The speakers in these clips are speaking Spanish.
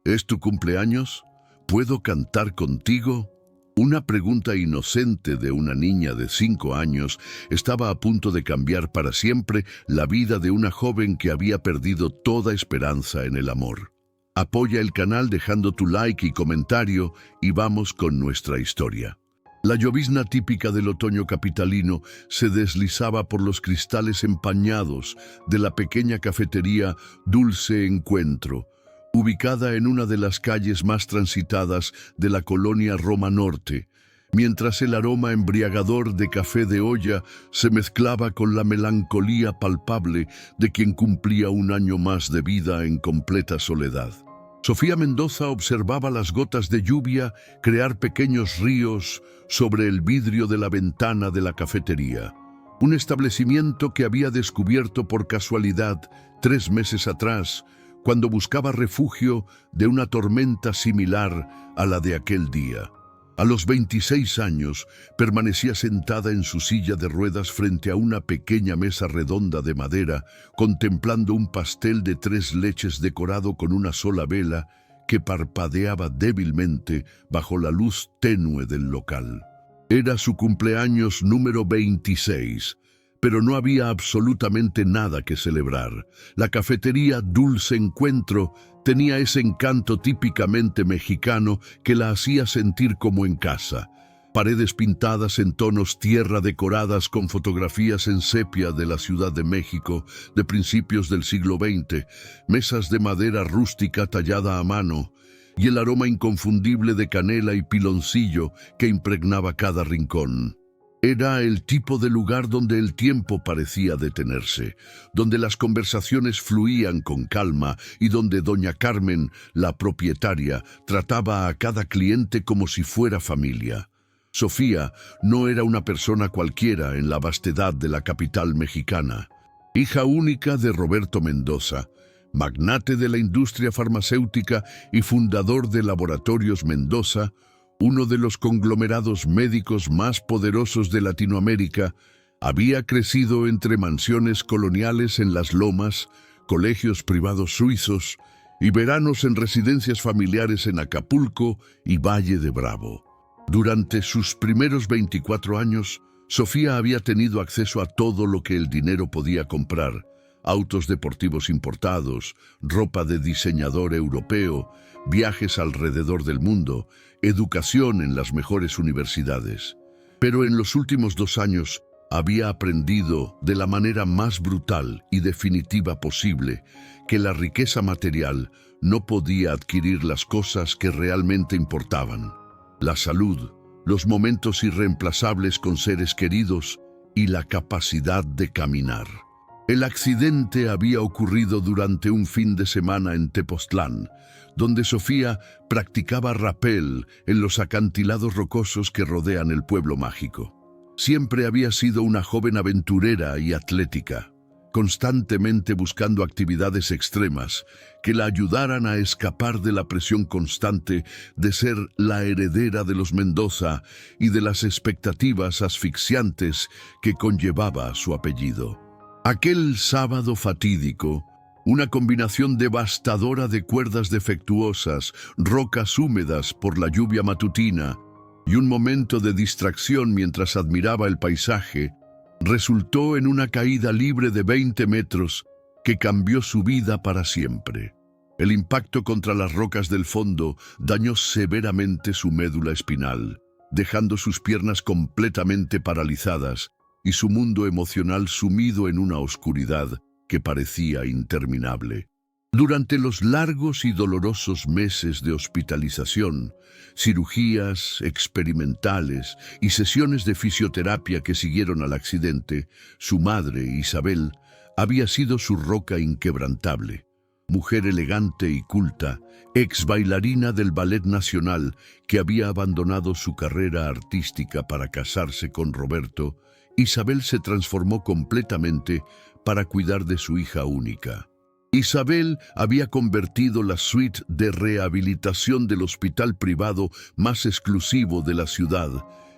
¿Es tu cumpleaños? ¿Puedo cantar contigo? Una pregunta inocente de una niña de 5 años estaba a punto de cambiar para siempre la vida de una joven que había perdido toda esperanza en el amor. Apoya el canal dejando tu like y comentario y vamos con nuestra historia. La llovizna típica del otoño capitalino se deslizaba por los cristales empañados de la pequeña cafetería Dulce Encuentro, ubicada en una de las calles más transitadas de la colonia Roma Norte, mientras el aroma embriagador de café de olla se mezclaba con la melancolía palpable de quien cumplía un año más de vida en completa soledad. Sofía Mendoza observaba las gotas de lluvia crear pequeños ríos sobre el vidrio de la ventana de la cafetería, un establecimiento que había descubierto por casualidad 3 meses atrás, cuando buscaba refugio de una tormenta similar a la de aquel día. A los 26 años, permanecía sentada en su silla de ruedas frente a una pequeña mesa redonda de madera, contemplando un pastel de 3 leches decorado con una sola vela que parpadeaba débilmente bajo la luz tenue del local. Era su cumpleaños número 26. Pero no había absolutamente nada que celebrar. La cafetería Dulce Encuentro tenía ese encanto típicamente mexicano que la hacía sentir como en casa. Paredes pintadas en tonos tierra decoradas con fotografías en sepia de la Ciudad de México de principios del siglo XX, mesas de madera rústica tallada a mano y el aroma inconfundible de canela y piloncillo que impregnaba cada rincón. Era el tipo de lugar donde el tiempo parecía detenerse, donde las conversaciones fluían con calma y donde doña Carmen, la propietaria, trataba a cada cliente como si fuera familia. Sofía no era una persona cualquiera en la vastedad de la capital mexicana. Hija única de Roberto Mendoza, magnate de la industria farmacéutica y fundador de Laboratorios Mendoza, uno de los conglomerados médicos más poderosos de Latinoamérica, había crecido entre mansiones coloniales en las lomas, colegios privados suizos y veranos en residencias familiares en Acapulco y Valle de Bravo. Durante sus primeros 24 años, Sofía había tenido acceso a todo lo que el dinero podía comprar: autos deportivos importados, ropa de diseñador europeo, viajes alrededor del mundo, educación en las mejores universidades. Pero en los últimos 2 años había aprendido de la manera más brutal y definitiva posible que la riqueza material no podía adquirir las cosas que realmente importaban: la salud, los momentos irreemplazables con seres queridos y la capacidad de caminar. El accidente había ocurrido durante un fin de semana en Tepoztlán, donde Sofía practicaba rappel en los acantilados rocosos que rodean el pueblo mágico. Siempre había sido una joven aventurera y atlética, constantemente buscando actividades extremas que la ayudaran a escapar de la presión constante de ser la heredera de los Mendoza y de las expectativas asfixiantes que conllevaba su apellido. Aquel sábado fatídico, una combinación devastadora de cuerdas defectuosas, rocas húmedas por la lluvia matutina y un momento de distracción mientras admiraba el paisaje, resultó en una caída libre de 20 metros que cambió su vida para siempre. El impacto contra las rocas del fondo dañó severamente su médula espinal, dejando sus piernas completamente paralizadas y su mundo emocional sumido en una oscuridad que parecía interminable. Durante los largos y dolorosos meses de hospitalización, cirugías experimentales y sesiones de fisioterapia que siguieron al accidente, su madre, Isabel, había sido su roca inquebrantable. Mujer elegante y culta, ex bailarina del Ballet Nacional que había abandonado su carrera artística para casarse con Roberto, Isabel se transformó completamente para cuidar de su hija única. Isabel había convertido la suite de rehabilitación del hospital privado más exclusivo de la ciudad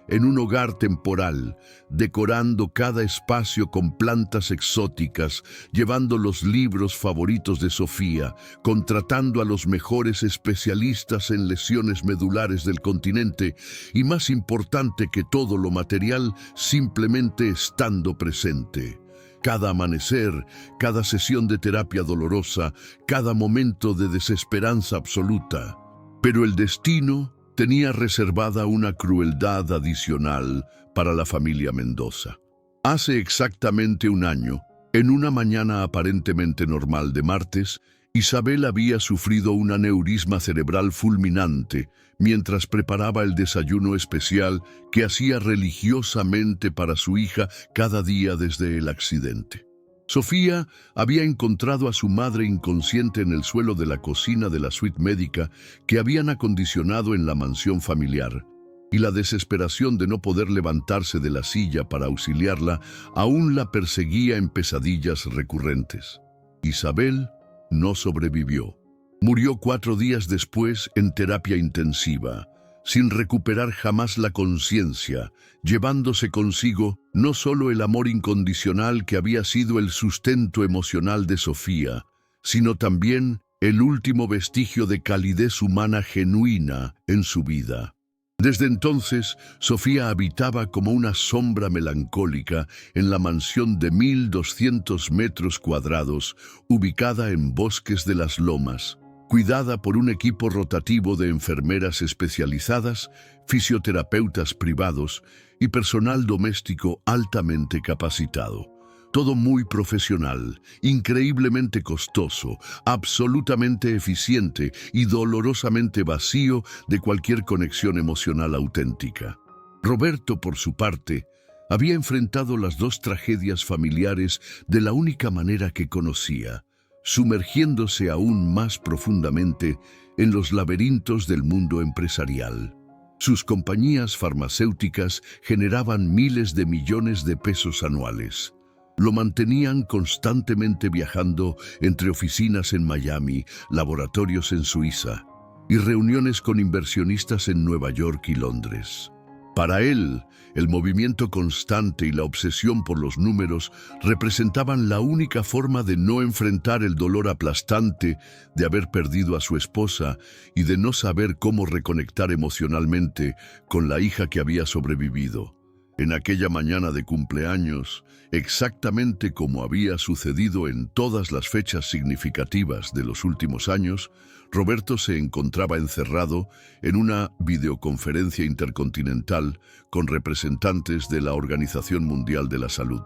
en un hogar temporal, decorando cada espacio con plantas exóticas, llevando los libros favoritos de Sofía, contratando a los mejores especialistas en lesiones medulares del continente y, más importante que todo lo material, simplemente estando presente. Cada amanecer, cada sesión de terapia dolorosa, cada momento de desesperanza absoluta. Pero el destino tenía reservada una crueldad adicional para la familia Mendoza. Hace exactamente un año, en una mañana aparentemente normal de martes, Isabel había sufrido un aneurisma cerebral fulminante mientras preparaba el desayuno especial que hacía religiosamente para su hija cada día desde el accidente. Sofía había encontrado a su madre inconsciente en el suelo de la cocina de la suite médica que habían acondicionado en la mansión familiar, y la desesperación de no poder levantarse de la silla para auxiliarla aún la perseguía en pesadillas recurrentes. Isabel no sobrevivió. Murió 4 días después en terapia intensiva, sin recuperar jamás la conciencia, llevándose consigo no solo el amor incondicional que había sido el sustento emocional de Sofía, sino también el último vestigio de calidez humana genuina en su vida. Desde entonces, Sofía habitaba como una sombra melancólica en la mansión de 1.200 metros cuadrados, ubicada en Bosques de las Lomas, cuidada por un equipo rotativo de enfermeras especializadas, fisioterapeutas privados y personal doméstico altamente capacitado. Todo muy profesional, increíblemente costoso, absolutamente eficiente y dolorosamente vacío de cualquier conexión emocional auténtica. Roberto, por su parte, había enfrentado las 2 tragedias familiares de la única manera que conocía, sumergiéndose aún más profundamente en los laberintos del mundo empresarial. Sus compañías farmacéuticas generaban miles de millones de pesos anuales. Lo mantenían constantemente viajando entre oficinas en Miami, laboratorios en Suiza y reuniones con inversionistas en Nueva York y Londres. Para él, el movimiento constante y la obsesión por los números representaban la única forma de no enfrentar el dolor aplastante de haber perdido a su esposa y de no saber cómo reconectar emocionalmente con la hija que había sobrevivido. En aquella mañana de cumpleaños, exactamente como había sucedido en todas las fechas significativas de los últimos años, Roberto se encontraba encerrado en una videoconferencia intercontinental con representantes de la Organización Mundial de la Salud.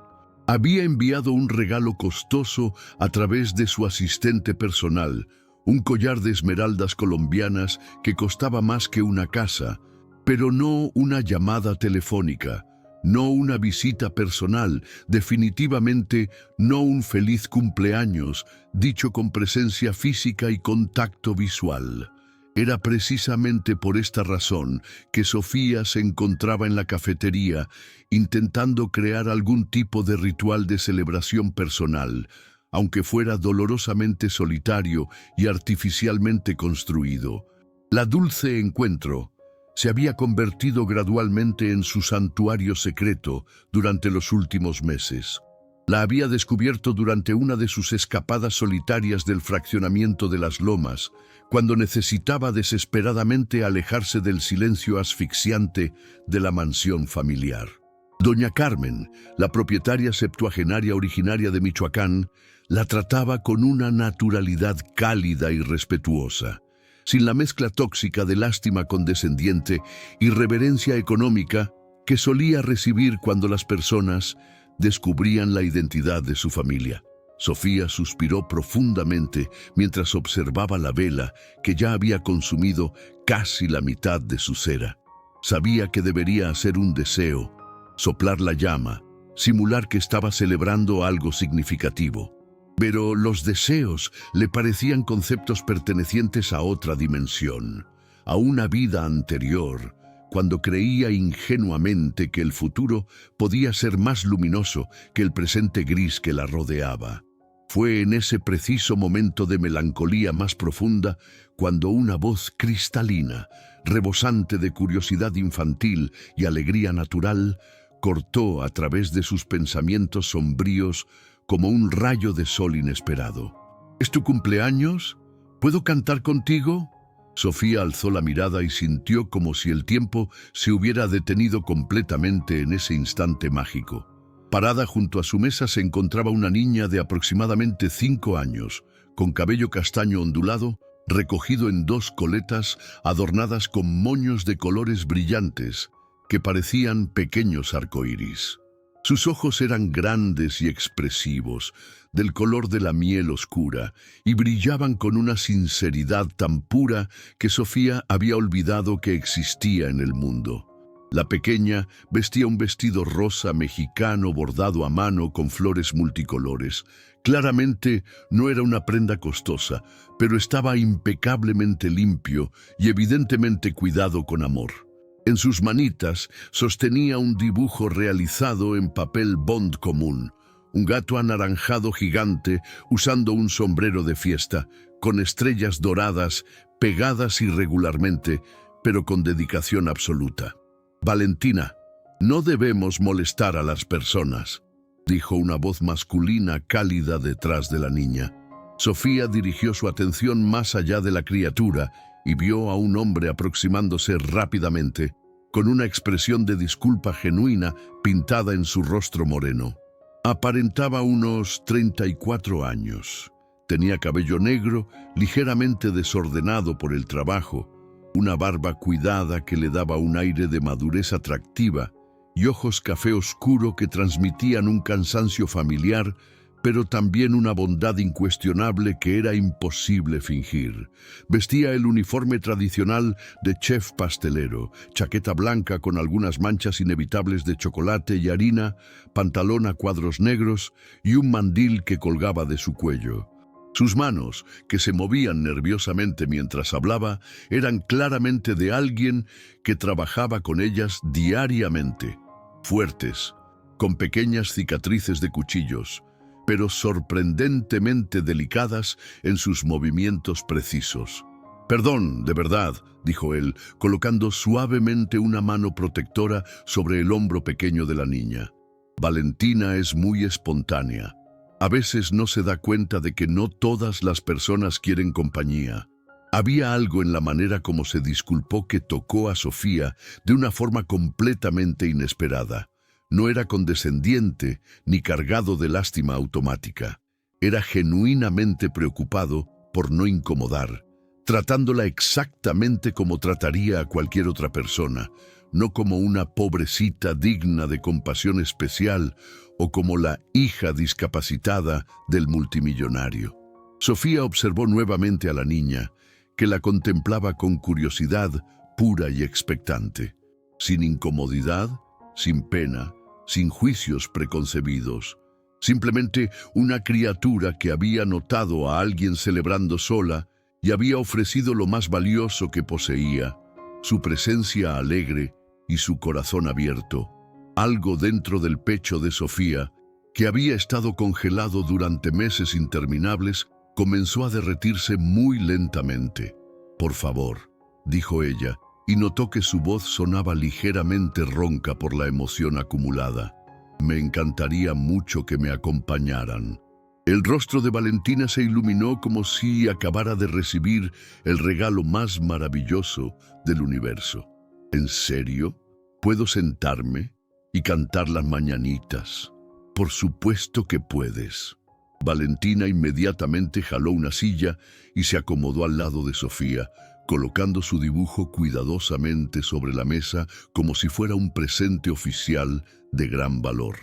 Había enviado un regalo costoso a través de su asistente personal, un collar de esmeraldas colombianas que costaba más que una casa, pero no una llamada telefónica. No una visita personal, definitivamente no un feliz cumpleaños, dicho con presencia física y contacto visual. Era precisamente por esta razón que Sofía se encontraba en la cafetería, intentando crear algún tipo de ritual de celebración personal, aunque fuera dolorosamente solitario y artificialmente construido. La dulce encuentro se había convertido gradualmente en su santuario secreto durante los últimos meses. La había descubierto durante una de sus escapadas solitarias del fraccionamiento de las Lomas, cuando necesitaba desesperadamente alejarse del silencio asfixiante de la mansión familiar. Doña Carmen, la propietaria septuagenaria originaria de Michoacán, la trataba con una naturalidad cálida y respetuosa, sin la mezcla tóxica de lástima condescendiente y reverencia económica que solía recibir cuando las personas descubrían la identidad de su familia. Sofía suspiró profundamente mientras observaba la vela que ya había consumido casi la mitad de su cera. Sabía que debería hacer un deseo, soplar la llama, simular que estaba celebrando algo significativo. Pero los deseos le parecían conceptos pertenecientes a otra dimensión, a una vida anterior, cuando creía ingenuamente que el futuro podía ser más luminoso que el presente gris que la rodeaba. Fue en ese preciso momento de melancolía más profunda cuando una voz cristalina, rebosante de curiosidad infantil y alegría natural, cortó a través de sus pensamientos sombríos como un rayo de sol inesperado. ¿Es tu cumpleaños? ¿Puedo cantar contigo? Sofía alzó la mirada y sintió como si el tiempo se hubiera detenido completamente en ese instante mágico. Parada junto a su mesa se encontraba una niña de aproximadamente 5 años, con cabello castaño ondulado, recogido en 2 coletas adornadas con moños de colores brillantes que parecían pequeños arcoíris. Sus ojos eran grandes y expresivos, del color de la miel oscura, y brillaban con una sinceridad tan pura que Sofía había olvidado que existía en el mundo. La pequeña vestía un vestido rosa mexicano bordado a mano con flores multicolores. Claramente no era una prenda costosa, pero estaba impecablemente limpio y evidentemente cuidado con amor. En sus manitas sostenía un dibujo realizado en papel bond común, un gato anaranjado gigante usando un sombrero de fiesta, con estrellas doradas pegadas irregularmente, pero con dedicación absoluta. «Valentina, no debemos molestar a las personas», dijo una voz masculina cálida detrás de la niña. Sofía dirigió su atención más allá de la criatura y vio a un hombre aproximándose rápidamente, con una expresión de disculpa genuina pintada en su rostro moreno. Aparentaba unos 34 años. Tenía cabello negro, ligeramente desordenado por el trabajo, una barba cuidada que le daba un aire de madurez atractiva y ojos café oscuro que transmitían un cansancio familiar, pero también una bondad incuestionable que era imposible fingir. Vestía el uniforme tradicional de chef pastelero, chaqueta blanca con algunas manchas inevitables de chocolate y harina, pantalón a cuadros negros y un mandil que colgaba de su cuello. Sus manos, que se movían nerviosamente mientras hablaba, eran claramente de alguien que trabajaba con ellas diariamente, fuertes, con pequeñas cicatrices de cuchillos, pero sorprendentemente delicadas en sus movimientos precisos. «Perdón, de verdad», dijo él, colocando suavemente una mano protectora sobre el hombro pequeño de la niña. «Valentina es muy espontánea. A veces no se da cuenta de que no todas las personas quieren compañía». Había algo en la manera como se disculpó que tocó a Sofía de una forma completamente inesperada. No era condescendiente ni cargado de lástima automática. Era genuinamente preocupado por no incomodar, tratándola exactamente como trataría a cualquier otra persona, no como una pobrecita digna de compasión especial o como la hija discapacitada del multimillonario. Sofía observó nuevamente a la niña, que la contemplaba con curiosidad pura y expectante, sin incomodidad, sin pena, sin juicios preconcebidos. Simplemente una criatura que había notado a alguien celebrando sola y había ofrecido lo más valioso que poseía, su presencia alegre y su corazón abierto. Algo dentro del pecho de Sofía, que había estado congelado durante meses interminables, comenzó a derretirse muy lentamente. «Por favor», dijo ella, y notó que su voz sonaba ligeramente ronca por la emoción acumulada. «Me encantaría mucho que me acompañaran». El rostro de Valentina se iluminó como si acabara de recibir el regalo más maravilloso del universo. «¿En serio? ¿Puedo sentarme y cantar las mañanitas?» «Por supuesto que puedes». Valentina inmediatamente jaló una silla y se acomodó al lado de Sofía, colocando su dibujo cuidadosamente sobre la mesa como si fuera un presente oficial de gran valor.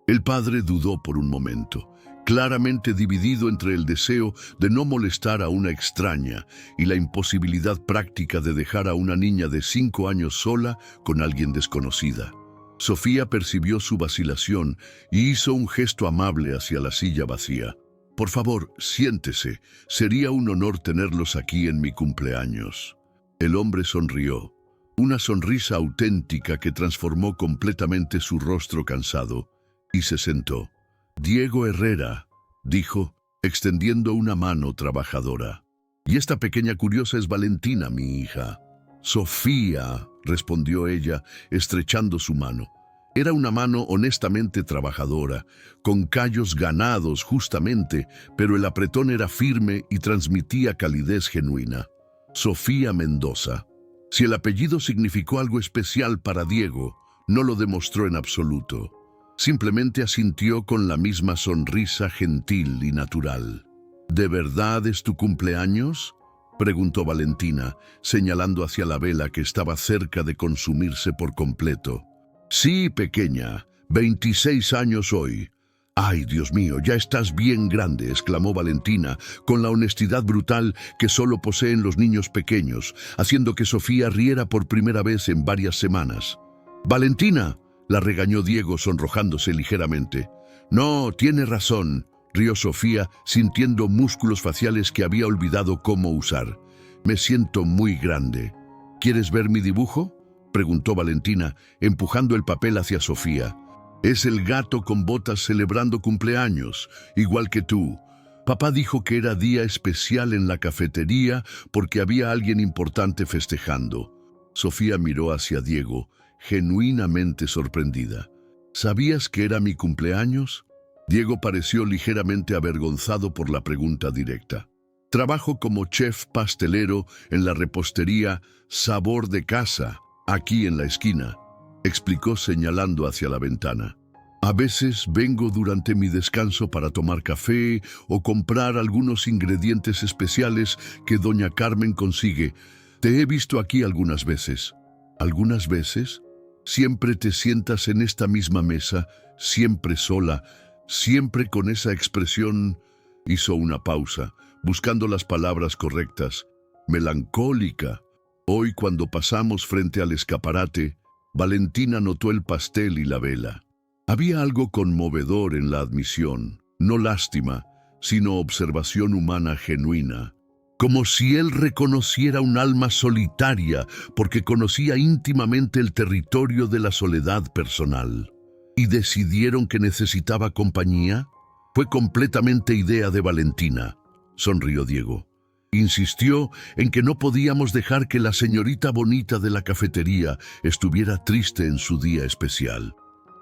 El padre dudó por un momento, claramente dividido entre el deseo de no molestar a una extraña y la imposibilidad práctica de dejar a una niña de 5 años sola con alguien desconocida. Sofía percibió su vacilación y hizo un gesto amable hacia la silla vacía. «Por favor, siéntese. Sería un honor tenerlos aquí en mi cumpleaños». El hombre sonrió, una sonrisa auténtica que transformó completamente su rostro cansado, y se sentó. «Diego Herrera», dijo, extendiendo una mano trabajadora. «Y esta pequeña curiosa es Valentina, mi hija». «Sofía», respondió ella, estrechando su mano. Era una mano honestamente trabajadora, con callos ganados justamente, pero el apretón era firme y transmitía calidez genuina. Sofía Mendoza. Si el apellido significó algo especial para Diego, no lo demostró en absoluto. Simplemente asintió con la misma sonrisa gentil y natural. «¿De verdad es tu cumpleaños?», preguntó Valentina, señalando hacia la vela que estaba cerca de consumirse por completo. «Sí, pequeña, 26 años hoy». «Ay, Dios mío, ya estás bien grande», exclamó Valentina, con la honestidad brutal que solo poseen los niños pequeños, haciendo que Sofía riera por primera vez en varias semanas. «Valentina», la regañó Diego sonrojándose ligeramente. «No, tiene razón», rió Sofía, sintiendo músculos faciales que había olvidado cómo usar. «Me siento muy grande». «¿Quieres ver mi dibujo?», preguntó Valentina, empujando el papel hacia Sofía. «Es el gato con botas celebrando cumpleaños, igual que tú. Papá dijo que era día especial en la cafetería porque había alguien importante festejando». Sofía miró hacia Diego, genuinamente sorprendida. «¿Sabías que era mi cumpleaños?». Diego pareció ligeramente avergonzado por la pregunta directa. «Trabajo como chef pastelero en la repostería Sabor de Casa, aquí en la esquina», explicó señalando hacia la ventana. «A veces vengo durante mi descanso para tomar café o comprar algunos ingredientes especiales que doña Carmen consigue. Te he visto aquí algunas veces». «¿Algunas veces? Siempre te sientas en esta misma mesa, siempre sola, siempre con esa expresión». Hizo una pausa, buscando las palabras correctas. «Melancólica». Hoy, cuando pasamos frente al escaparate, Valentina notó el pastel y la vela. Había algo conmovedor en la admisión, no lástima, sino observación humana genuina. Como si él reconociera un alma solitaria porque conocía íntimamente el territorio de la soledad personal. ¿Y decidieron que necesitaba compañía? Fue completamente idea de Valentina, sonrió Diego. Insistió en que no podíamos dejar que la señorita bonita de la cafetería estuviera triste en su día especial.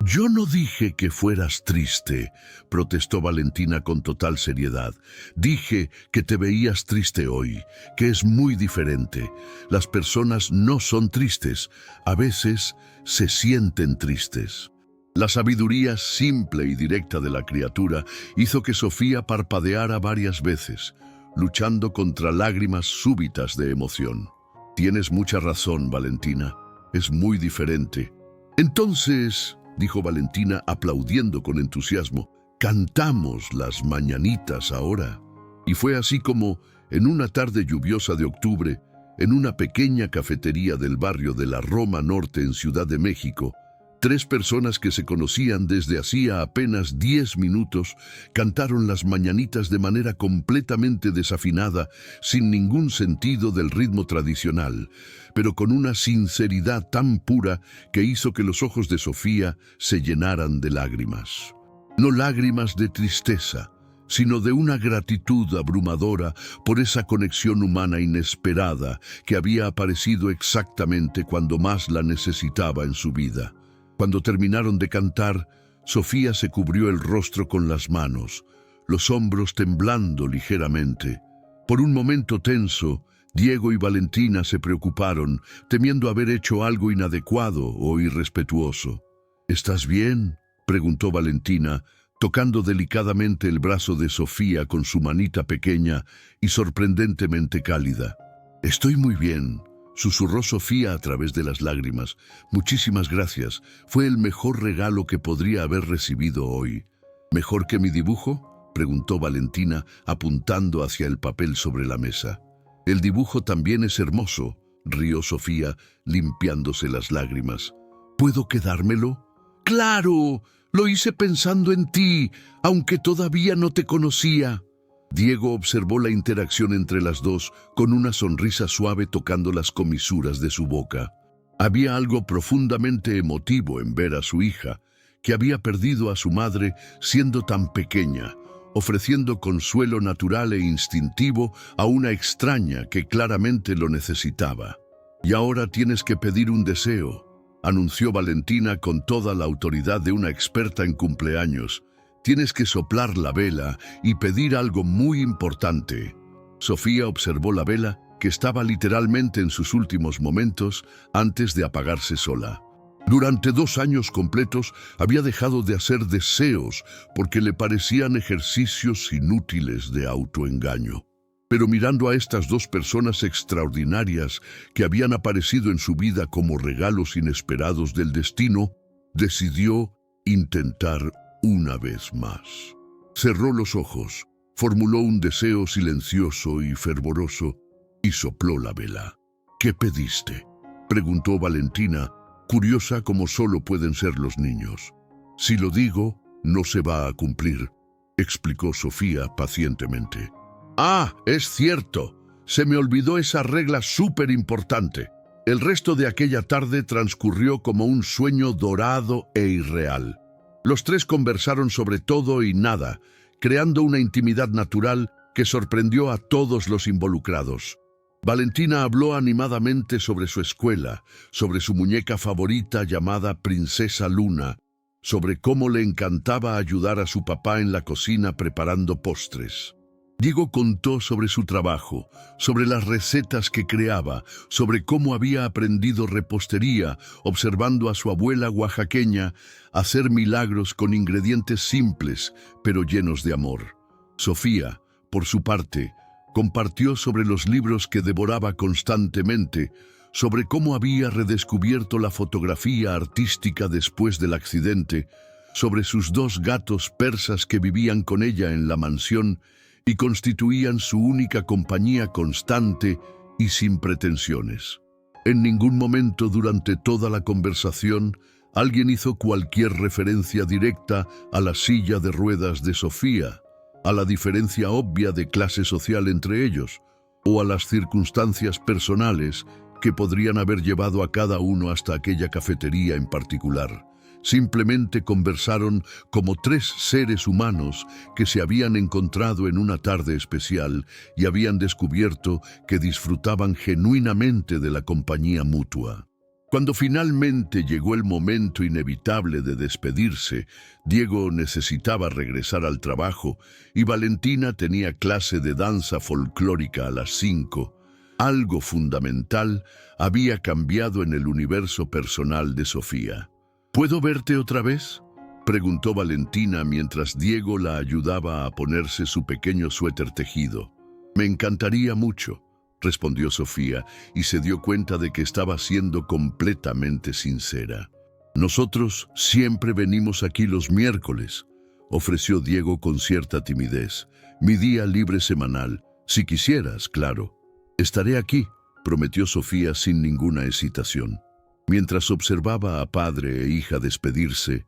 «Yo no dije que fueras triste», protestó Valentina con total seriedad. «Dije que te veías triste hoy, que es muy diferente. Las personas no son tristes, a veces se sienten tristes». La sabiduría simple y directa de la criatura hizo que Sofía parpadeara varias veces, luchando contra lágrimas súbitas de emoción. «Tienes mucha razón, Valentina. Es muy diferente». «Entonces», dijo Valentina aplaudiendo con entusiasmo, «cantamos las mañanitas ahora». Y fue así como, en una tarde lluviosa de octubre, en una pequeña cafetería del barrio de la Roma Norte en Ciudad de México, 3 personas que se conocían desde hacía apenas 10 minutos cantaron las mañanitas de manera completamente desafinada, sin ningún sentido del ritmo tradicional, pero con una sinceridad tan pura que hizo que los ojos de Sofía se llenaran de lágrimas. No lágrimas de tristeza, sino de una gratitud abrumadora por esa conexión humana inesperada que había aparecido exactamente cuando más la necesitaba en su vida. Cuando terminaron de cantar, Sofía se cubrió el rostro con las manos, los hombros temblando ligeramente. Por un momento tenso, Diego y Valentina se preocuparon, temiendo haber hecho algo inadecuado o irrespetuoso. «¿Estás bien?», preguntó Valentina, tocando delicadamente el brazo de Sofía con su manita pequeña y sorprendentemente cálida. «Estoy muy bien», susurró Sofía a través de las lágrimas. «Muchísimas gracias. Fue el mejor regalo que podría haber recibido hoy». «¿Mejor que mi dibujo?», preguntó Valentina, apuntando hacia el papel sobre la mesa. «El dibujo también es hermoso», rió Sofía, limpiándose las lágrimas. «¿Puedo quedármelo?». «¡Claro! Lo hice pensando en ti, aunque todavía no te conocía». Diego observó la interacción entre las dos con una sonrisa suave tocando las comisuras de su boca. Había algo profundamente emotivo en ver a su hija, que había perdido a su madre siendo tan pequeña, ofreciendo consuelo natural e instintivo a una extraña que claramente lo necesitaba. «Y ahora tienes que pedir un deseo», anunció Valentina con toda la autoridad de una experta en cumpleaños. «Tienes que soplar la vela y pedir algo muy importante». Sofía observó la vela, que estaba literalmente en sus últimos momentos antes de apagarse sola. Durante 2 años completos había dejado de hacer deseos porque le parecían ejercicios inútiles de autoengaño. Pero mirando a estas 2 personas extraordinarias que habían aparecido en su vida como regalos inesperados del destino, decidió intentar una vez más. Cerró los ojos, formuló un deseo silencioso y fervoroso y sopló la vela. «¿Qué pediste?», preguntó Valentina, curiosa como solo pueden ser los niños. «Si lo digo, no se va a cumplir», explicó Sofía pacientemente. «Ah, es cierto. Se me olvidó esa regla súper importante». El resto de aquella tarde transcurrió como un sueño dorado e irreal. Los 3 conversaron sobre todo y nada, creando una intimidad natural que sorprendió a todos los involucrados. Valentina habló animadamente sobre su escuela, sobre su muñeca favorita llamada Princesa Luna, sobre cómo le encantaba ayudar a su papá en la cocina preparando postres. Diego contó sobre su trabajo, sobre las recetas que creaba, sobre cómo había aprendido repostería, observando a su abuela oaxaqueña hacer milagros con ingredientes simples, pero llenos de amor. Sofía, por su parte, compartió sobre los libros que devoraba constantemente, sobre cómo había redescubierto la fotografía artística después del accidente, sobre sus 2 gatos persas que vivían con ella en la mansión y constituían su única compañía constante y sin pretensiones. En ningún momento durante toda la conversación alguien hizo cualquier referencia directa a la silla de ruedas de Sofía, a la diferencia obvia de clase social entre ellos, o a las circunstancias personales que podrían haber llevado a cada uno hasta aquella cafetería en particular. Simplemente conversaron como 3 seres humanos que se habían encontrado en una tarde especial y habían descubierto que disfrutaban genuinamente de la compañía mutua. Cuando finalmente llegó el momento inevitable de despedirse, Diego necesitaba regresar al trabajo y Valentina tenía clase de danza folclórica a las 5. Algo fundamental había cambiado en el universo personal de Sofía. «¿Puedo verte otra vez?», preguntó Valentina mientras Diego la ayudaba a ponerse su pequeño suéter tejido. «Me encantaría mucho», respondió Sofía, y se dio cuenta de que estaba siendo completamente sincera. «Nosotros siempre venimos aquí los miércoles», ofreció Diego con cierta timidez. «Mi día libre semanal, si quisieras, claro». «Estaré aquí», prometió Sofía sin ninguna hesitación. Mientras observaba a padre e hija despedirse,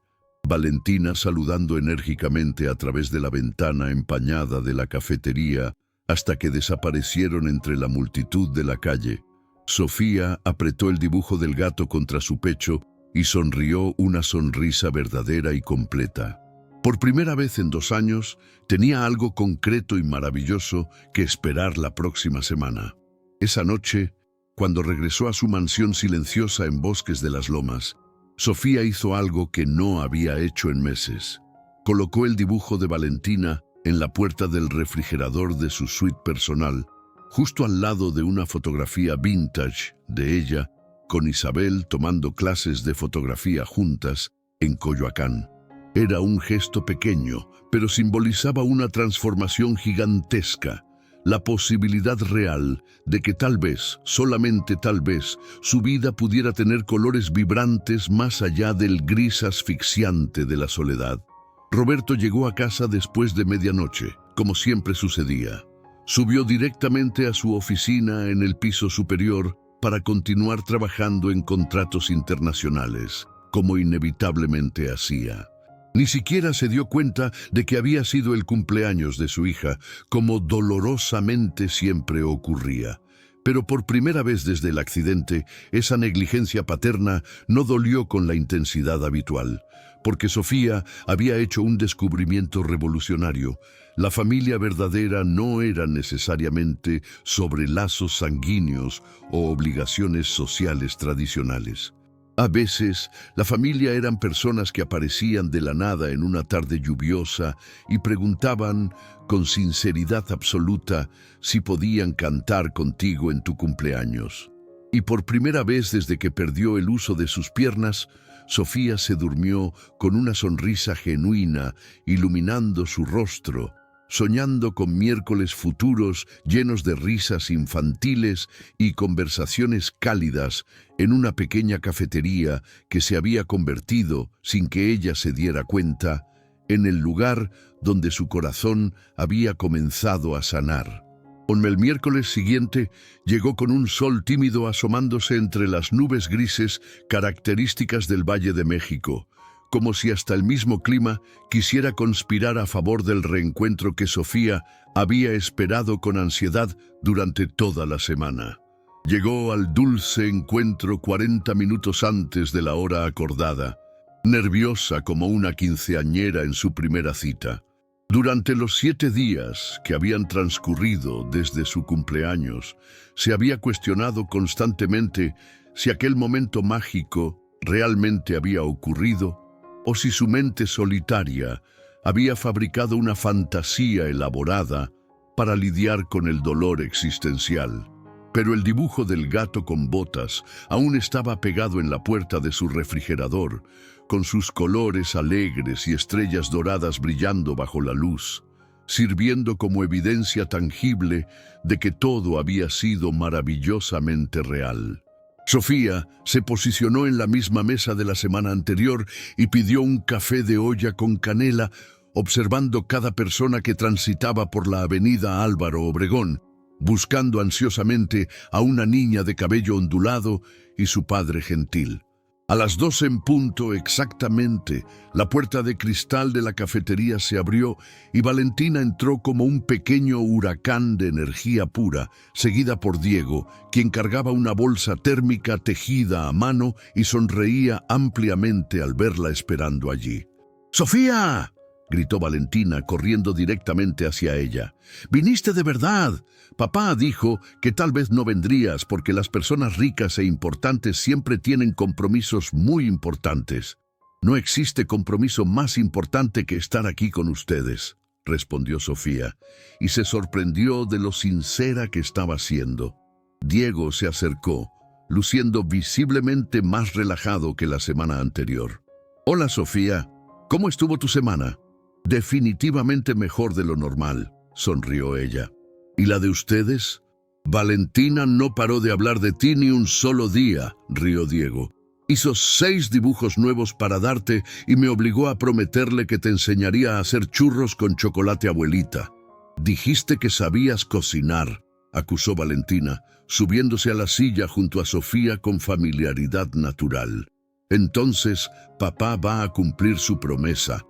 Valentina saludando enérgicamente a través de la ventana empañada de la cafetería hasta que desaparecieron entre la multitud de la calle, Sofía apretó el dibujo del gato contra su pecho y sonrió una sonrisa verdadera y completa. Por primera vez en 2 años, tenía algo concreto y maravilloso que esperar la próxima semana. Esa noche, cuando regresó a su mansión silenciosa en Bosques de las Lomas, Sofía hizo algo que no había hecho en meses. Colocó el dibujo de Valentina en la puerta del refrigerador de su suite personal, justo al lado de una fotografía vintage de ella con Isabel tomando clases de fotografía juntas en Coyoacán. Era un gesto pequeño, pero simbolizaba una transformación gigantesca, la posibilidad real de que tal vez, solamente tal vez, su vida pudiera tener colores vibrantes más allá del gris asfixiante de la soledad. Roberto llegó a casa después de medianoche, como siempre sucedía. Subió directamente a su oficina en el piso superior para continuar trabajando en contratos internacionales, como inevitablemente hacía. Ni siquiera se dio cuenta de que había sido el cumpleaños de su hija, como dolorosamente siempre ocurría. Pero por primera vez desde el accidente, esa negligencia paterna no dolió con la intensidad habitual. porque Sofía había hecho un descubrimiento revolucionario. La familia verdadera no era necesariamente sobre lazos sanguíneos o obligaciones sociales tradicionales. A veces, la familia eran personas que aparecían de la nada en una tarde lluviosa y preguntaban con sinceridad absoluta si podían cantar contigo en tu cumpleaños. Y por primera vez desde que perdió el uso de sus piernas, Sofía se durmió con una sonrisa genuina iluminando su rostro, soñando con miércoles futuros llenos de risas infantiles y conversaciones cálidas en una pequeña cafetería que se había convertido, sin que ella se diera cuenta, en el lugar donde su corazón había comenzado a sanar. El miércoles siguiente llegó con un sol tímido asomándose entre las nubes grises características del Valle de México, como si hasta el mismo clima quisiera conspirar a favor del reencuentro que Sofía había esperado con ansiedad durante toda la semana. Llegó al dulce encuentro 40 minutos antes de la hora acordada, nerviosa como una quinceañera en su primera cita. Durante los 7 días que habían transcurrido desde su cumpleaños, se había cuestionado constantemente si aquel momento mágico realmente había ocurrido o si su mente solitaria había fabricado una fantasía elaborada para lidiar con el dolor existencial. Pero el dibujo del gato con botas aún estaba pegado en la puerta de su refrigerador, con sus colores alegres y estrellas doradas brillando bajo la luz, sirviendo como evidencia tangible de que todo había sido maravillosamente real. Sofía se posicionó en la misma mesa de la semana anterior y pidió un café de olla con canela, observando cada persona que transitaba por la avenida Álvaro Obregón, buscando ansiosamente a una niña de cabello ondulado y su padre gentil. A las 12 en punto exactamente, la puerta de cristal de la cafetería se abrió y Valentina entró como un pequeño huracán de energía pura, seguida por Diego, quien cargaba una bolsa térmica tejida a mano y sonreía ampliamente al verla esperando allí. ¡Sofía!, gritó Valentina, corriendo directamente hacia ella. «¡Viniste de verdad! Papá dijo que tal vez no vendrías porque las personas ricas e importantes siempre tienen compromisos muy importantes. No existe compromiso más importante que estar aquí con ustedes», respondió Sofía, y se sorprendió de lo sincera que estaba siendo. Diego se acercó, luciendo visiblemente más relajado que la semana anterior. «Hola, Sofía. ¿Cómo estuvo tu semana?» «Definitivamente mejor de lo normal», sonrió ella. «¿Y la de ustedes?» «Valentina no paró de hablar de ti ni un solo día», rió Diego. «Hizo 6 dibujos nuevos para darte y me obligó a prometerle que te enseñaría a hacer churros con chocolate abuelita». «Dijiste que sabías cocinar», acusó Valentina, subiéndose a la silla junto a Sofía con familiaridad natural. «Entonces, papá va a cumplir su promesa».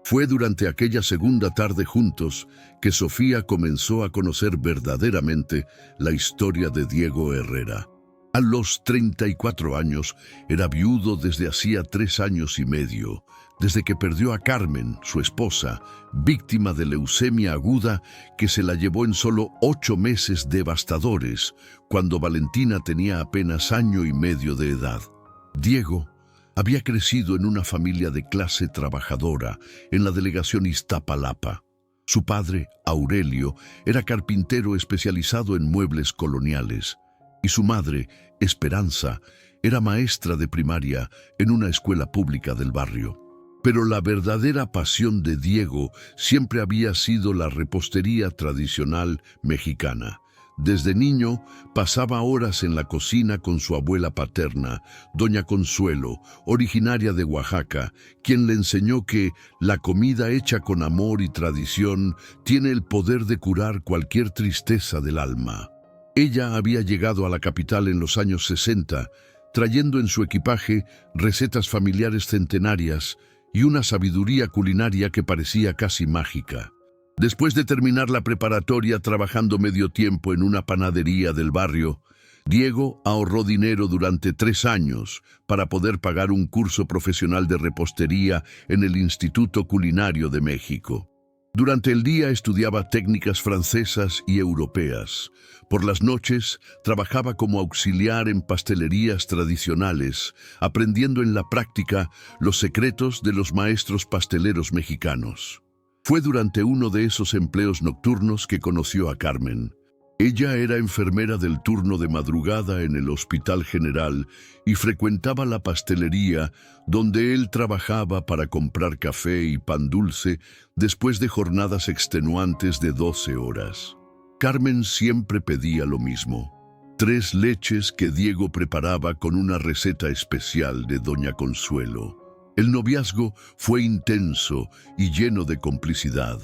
Fue durante aquella segunda tarde juntos que Sofía comenzó a conocer verdaderamente la historia de Diego Herrera. A los 34 años era viudo desde hacía 3 años y medio, desde que perdió a Carmen, su esposa, víctima de leucemia aguda que se la llevó en solo 8 meses devastadores, cuando Valentina tenía apenas 1 año y medio de edad. Diego había crecido en una familia de clase trabajadora en la delegación Iztapalapa. Su padre, Aurelio, era carpintero especializado en muebles coloniales, y su madre, Esperanza, era maestra de primaria en una escuela pública del barrio. Pero la verdadera pasión de Diego siempre había sido la repostería tradicional mexicana. Desde niño pasaba horas en la cocina con su abuela paterna, doña Consuelo, originaria de Oaxaca, quien le enseñó que la comida hecha con amor y tradición tiene el poder de curar cualquier tristeza del alma. Ella había llegado a la capital en los años 60, trayendo en su equipaje recetas familiares centenarias y una sabiduría culinaria que parecía casi mágica. Después de terminar la preparatoria trabajando medio tiempo en una panadería del barrio, Diego ahorró dinero durante 3 años para poder pagar un curso profesional de repostería en el Instituto Culinario de México. Durante el día estudiaba técnicas francesas y europeas. Por las noches trabajaba como auxiliar en pastelerías tradicionales, aprendiendo en la práctica los secretos de los maestros pasteleros mexicanos. Fue durante uno de esos empleos nocturnos que conoció a Carmen. Ella era enfermera del turno de madrugada en el Hospital General y frecuentaba la pastelería donde él trabajaba para comprar café y pan dulce después de jornadas extenuantes de 12 horas. Carmen siempre pedía lo mismo: 3 leches que Diego preparaba con una receta especial de Doña Consuelo. El noviazgo fue intenso y lleno de complicidad.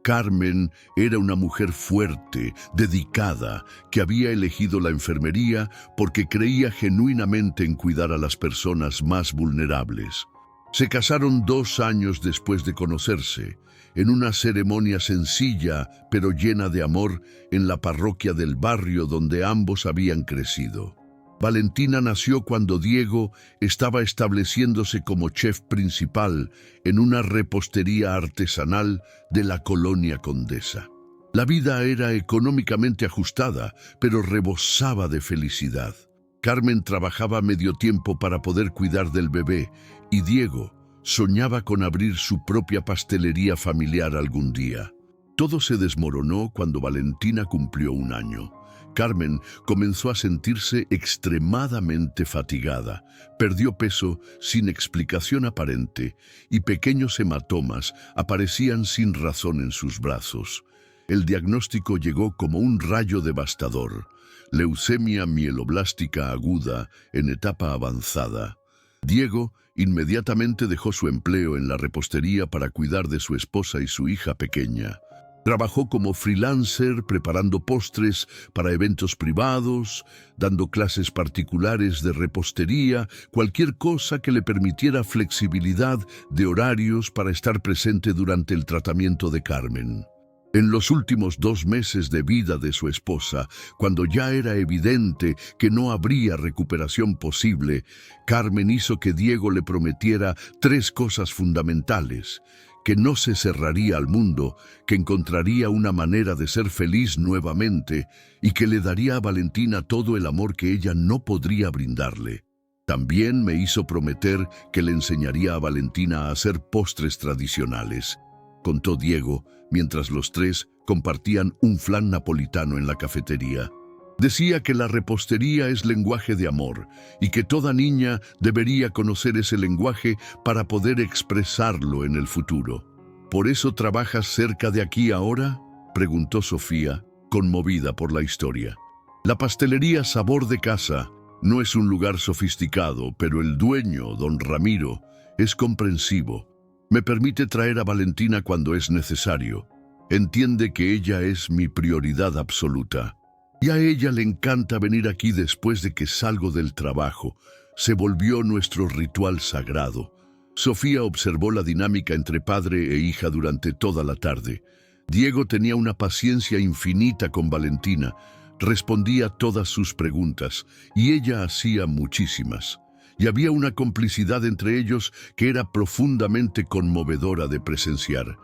Carmen era una mujer fuerte, dedicada, que había elegido la enfermería porque creía genuinamente en cuidar a las personas más vulnerables. Se casaron 2 años después de conocerse, en una ceremonia sencilla pero llena de amor en la parroquia del barrio donde ambos habían crecido. Valentina nació cuando Diego estaba estableciéndose como chef principal en una repostería artesanal de la colonia Condesa. La vida era económicamente ajustada, pero rebosaba de felicidad. Carmen trabajaba medio tiempo para poder cuidar del bebé y Diego soñaba con abrir su propia pastelería familiar algún día. Todo se desmoronó cuando Valentina cumplió 1 año. Carmen comenzó a sentirse extremadamente fatigada, perdió peso sin explicación aparente y pequeños hematomas aparecían sin razón en sus brazos. El diagnóstico llegó como un rayo devastador: leucemia mieloblástica aguda en etapa avanzada. Diego inmediatamente dejó su empleo en la repostería para cuidar de su esposa y su hija pequeña. Trabajó como freelancer preparando postres para eventos privados, dando clases particulares de repostería, cualquier cosa que le permitiera flexibilidad de horarios para estar presente durante el tratamiento de Carmen. En los últimos 2 meses de vida de su esposa, cuando ya era evidente que no habría recuperación posible, Carmen hizo que Diego le prometiera 3 cosas fundamentales: que no se cerraría al mundo, que encontraría una manera de ser feliz nuevamente y que le daría a Valentina todo el amor que ella no podría brindarle. También me hizo prometer que le enseñaría a Valentina a hacer postres tradicionales, contó Diego, mientras los 3 compartían un flan napolitano en la cafetería. Decía que la repostería es lenguaje de amor y que toda niña debería conocer ese lenguaje para poder expresarlo en el futuro. ¿Por eso trabajas cerca de aquí ahora?, preguntó Sofía, conmovida por la historia. La pastelería Sabor de Casa no es un lugar sofisticado, pero el dueño, don Ramiro, es comprensivo. Me permite traer a Valentina cuando es necesario. Entiende que ella es mi prioridad absoluta. Y a ella le encanta venir aquí después de que salgo del trabajo. Se volvió nuestro ritual sagrado. Sofía observó la dinámica entre padre e hija durante toda la tarde. Diego tenía una paciencia infinita con Valentina, respondía todas sus preguntas, y ella hacía muchísimas. Y había una complicidad entre ellos que era profundamente conmovedora de presenciar.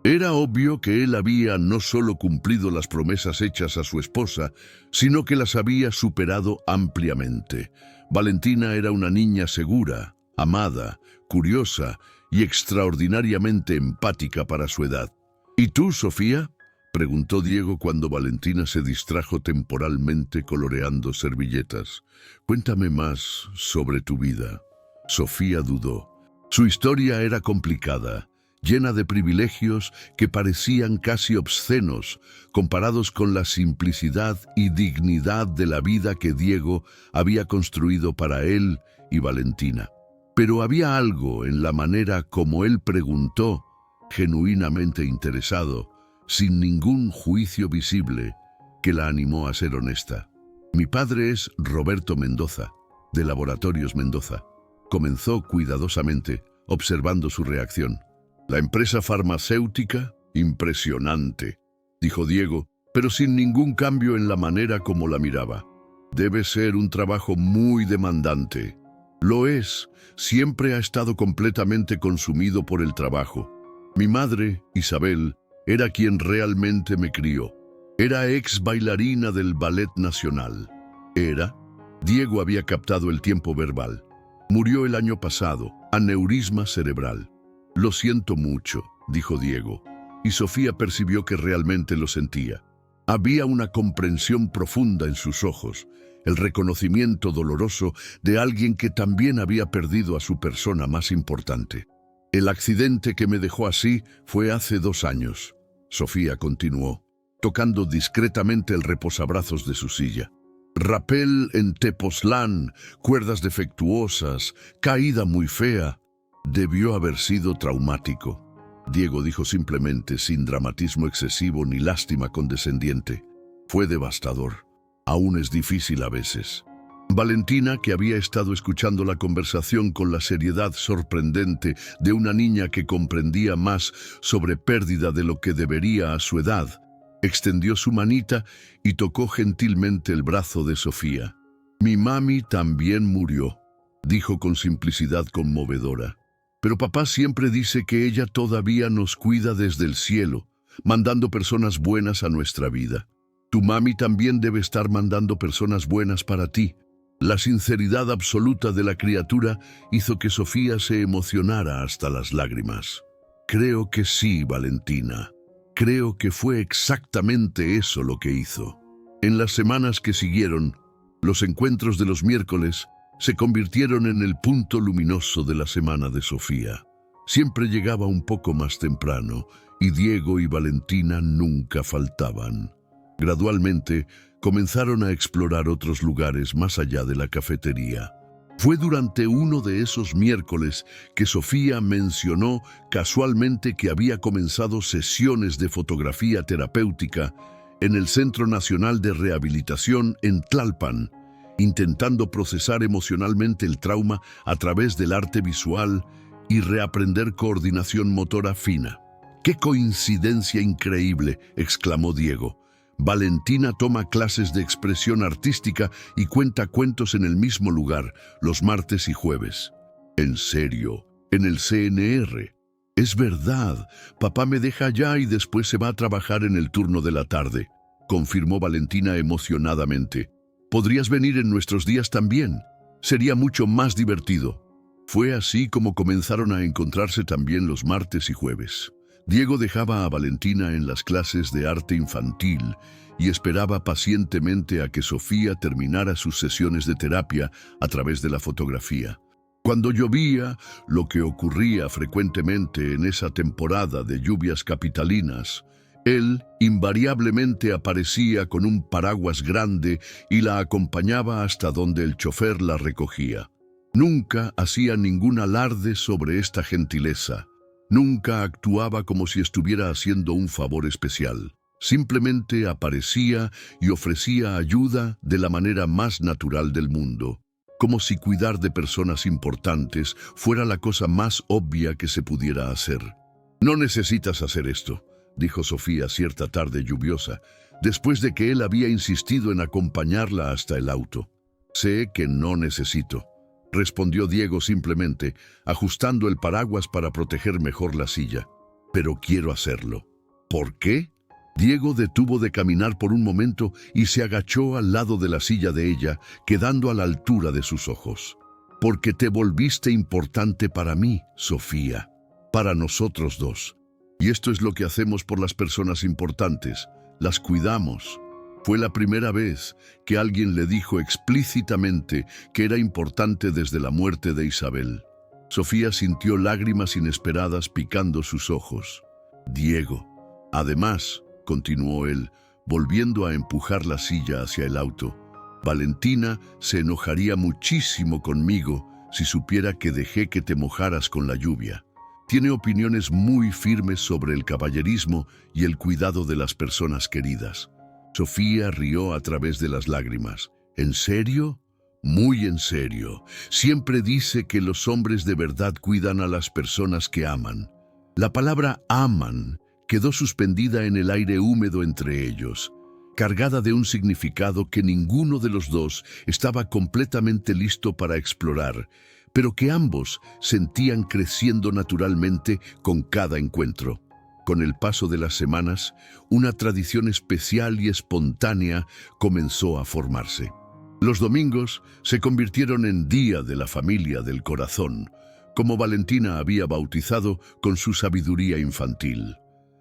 Era obvio que él había no solo cumplido las promesas hechas a su esposa, sino que las había superado ampliamente. Valentina era una niña segura, amada, curiosa y extraordinariamente empática para su edad. ¿Y tú, Sofía?, preguntó Diego cuando Valentina se distrajo temporalmente coloreando servilletas. Cuéntame más sobre tu vida. Sofía dudó. Su historia era complicada, llena de privilegios que parecían casi obscenos comparados con la simplicidad y dignidad de la vida que Diego había construido para él y Valentina. Pero había algo en la manera como él preguntó, genuinamente interesado, sin ningún juicio visible, que la animó a ser honesta. Mi padre es Roberto Mendoza, de Laboratorios Mendoza. Comenzó cuidadosamente, observando su reacción. La empresa farmacéutica, impresionante, dijo Diego, pero sin ningún cambio en la manera como la miraba. Debe ser un trabajo muy demandante. Lo es, siempre ha estado completamente consumido por el trabajo. Mi madre, Isabel, era quien realmente me crió. Era ex bailarina del Ballet Nacional. Diego había captado el tiempo verbal. Murió el año pasado, aneurisma cerebral. Lo siento mucho, dijo Diego, y Sofía percibió que realmente lo sentía. Había una comprensión profunda en sus ojos, el reconocimiento doloroso de alguien que también había perdido a su persona más importante. El accidente que me dejó así fue hace 2 años, Sofía continuó, tocando discretamente el reposabrazos de su silla. Rapel en Tepoztlán, cuerdas defectuosas, caída muy fea. Debió haber sido traumático. Diego dijo simplemente, sin dramatismo excesivo ni lástima condescendiente. Fue devastador. Aún es difícil a veces. Valentina, que había estado escuchando la conversación con la seriedad sorprendente de una niña que comprendía más sobre pérdida de lo que debería a su edad, extendió su manita y tocó gentilmente el brazo de Sofía. «Mi mami también murió», dijo con simplicidad conmovedora. «Pero papá siempre dice que ella todavía nos cuida desde el cielo, mandando personas buenas a nuestra vida. Tu mami también debe estar mandando personas buenas para ti». La sinceridad absoluta de la criatura hizo que Sofía se emocionara hasta las lágrimas. «Creo que sí, Valentina. Creo que fue exactamente eso lo que hizo». En las semanas que siguieron, los encuentros de los miércoles se convirtieron en el punto luminoso de la semana de Sofía. Siempre llegaba un poco más temprano y Diego y Valentina nunca faltaban. Gradualmente, comenzaron a explorar otros lugares más allá de la cafetería. Fue durante uno de esos miércoles que Sofía mencionó casualmente que había comenzado sesiones de fotografía terapéutica en el Centro Nacional de Rehabilitación en Tlalpan, intentando procesar emocionalmente el trauma a través del arte visual y reaprender coordinación motora fina. «¡Qué coincidencia increíble!», exclamó Diego. «Valentina toma clases de expresión artística y cuenta cuentos en el mismo lugar, los martes y jueves». «¿En serio? ¿En el CNR?» «Es verdad. Papá me deja allá y después se va a trabajar en el turno de la tarde», confirmó Valentina emocionadamente. «Podrías venir en nuestros días también. Sería mucho más divertido». Fue así como comenzaron a encontrarse también los martes y jueves. Diego dejaba a Valentina en las clases de arte infantil y esperaba pacientemente a que Sofía terminara sus sesiones de terapia a través de la fotografía. Cuando llovía, lo que ocurría frecuentemente en esa temporada de lluvias capitalinas, él invariablemente aparecía con un paraguas grande y la acompañaba hasta donde el chofer la recogía. Nunca hacía ningún alarde sobre esta gentileza. Nunca actuaba como si estuviera haciendo un favor especial. Simplemente aparecía y ofrecía ayuda de la manera más natural del mundo, como si cuidar de personas importantes fuera la cosa más obvia que se pudiera hacer. «No necesitas hacer esto», dijo Sofía cierta tarde lluviosa, después de que él había insistido en acompañarla hasta el auto. «Sé que no necesito», respondió Diego simplemente, ajustando el paraguas para proteger mejor la silla. «Pero quiero hacerlo». «¿Por qué?» Diego detuvo de caminar por un momento y se agachó al lado de la silla de ella, quedando a la altura de sus ojos. «Porque te volviste importante para mí, Sofía, para nosotros dos. Y esto es lo que hacemos por las personas importantes, las cuidamos». Fue la primera vez que alguien le dijo explícitamente que era importante desde la muerte de Isabel. Sofía sintió lágrimas inesperadas picando sus ojos. «Diego, además», continuó él, volviendo a empujar la silla hacia el auto, «Valentina se enojaría muchísimo conmigo si supiera que dejé que te mojaras con la lluvia. Tiene opiniones muy firmes sobre el caballerismo y el cuidado de las personas queridas». Sofía rió a través de las lágrimas. «¿En serio? Muy en serio. Siempre dice que los hombres de verdad cuidan a las personas que aman». La palabra «aman» quedó suspendida en el aire húmedo entre ellos. cargada de un significado que ninguno de los dos estaba completamente listo para explorar, pero que ambos sentían creciendo naturalmente con cada encuentro. Con el paso de las semanas, una tradición especial y espontánea comenzó a formarse. Los domingos se convirtieron en Día de la Familia del Corazón, como Valentina había bautizado con su sabiduría infantil.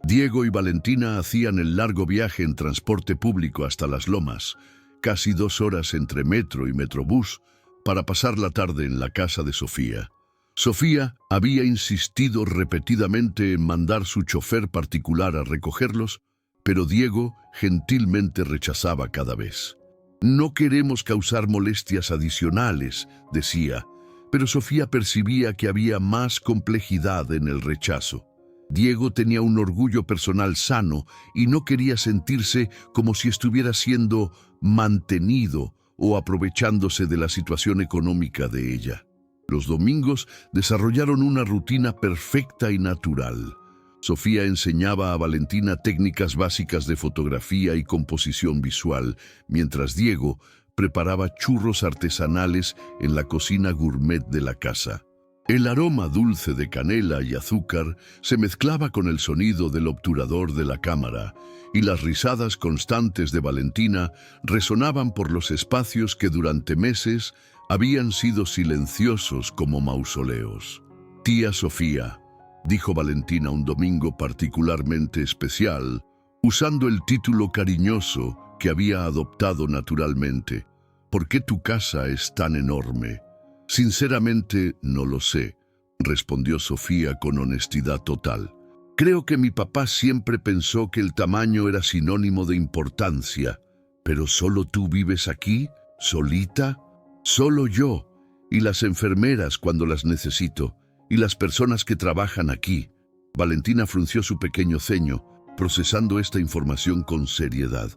Diego y Valentina hacían el largo viaje en transporte público hasta Las Lomas, casi 2 horas entre metro y metrobús, para pasar la tarde en la casa de Sofía. Sofía había insistido repetidamente en mandar su chofer particular a recogerlos, pero Diego gentilmente rechazaba cada vez. «No queremos causar molestias adicionales», decía, pero Sofía percibía que había más complejidad en el rechazo. Diego tenía un orgullo personal sano y no quería sentirse como si estuviera siendo mantenido o aprovechándose de la situación económica de ella. Los domingos desarrollaron una rutina perfecta y natural. Sofía enseñaba a Valentina técnicas básicas de fotografía y composición visual, mientras Diego preparaba churros artesanales en la cocina gourmet de la casa. El aroma dulce de canela y azúcar se mezclaba con el sonido del obturador de la cámara, y las risadas constantes de Valentina resonaban por los espacios que durante meses habían sido silenciosos como mausoleos. «Tía Sofía», dijo Valentina un domingo particularmente especial, usando el título cariñoso que había adoptado naturalmente, «¿por qué tu casa es tan enorme?» «Sinceramente, no lo sé», respondió Sofía con honestidad total. «Creo que mi papá siempre pensó que el tamaño era sinónimo de importancia. ¿Pero solo tú vives aquí? ¿Solita?» «Solo yo, y las enfermeras cuando las necesito, y las personas que trabajan aquí». Valentina frunció su pequeño ceño, procesando esta información con seriedad.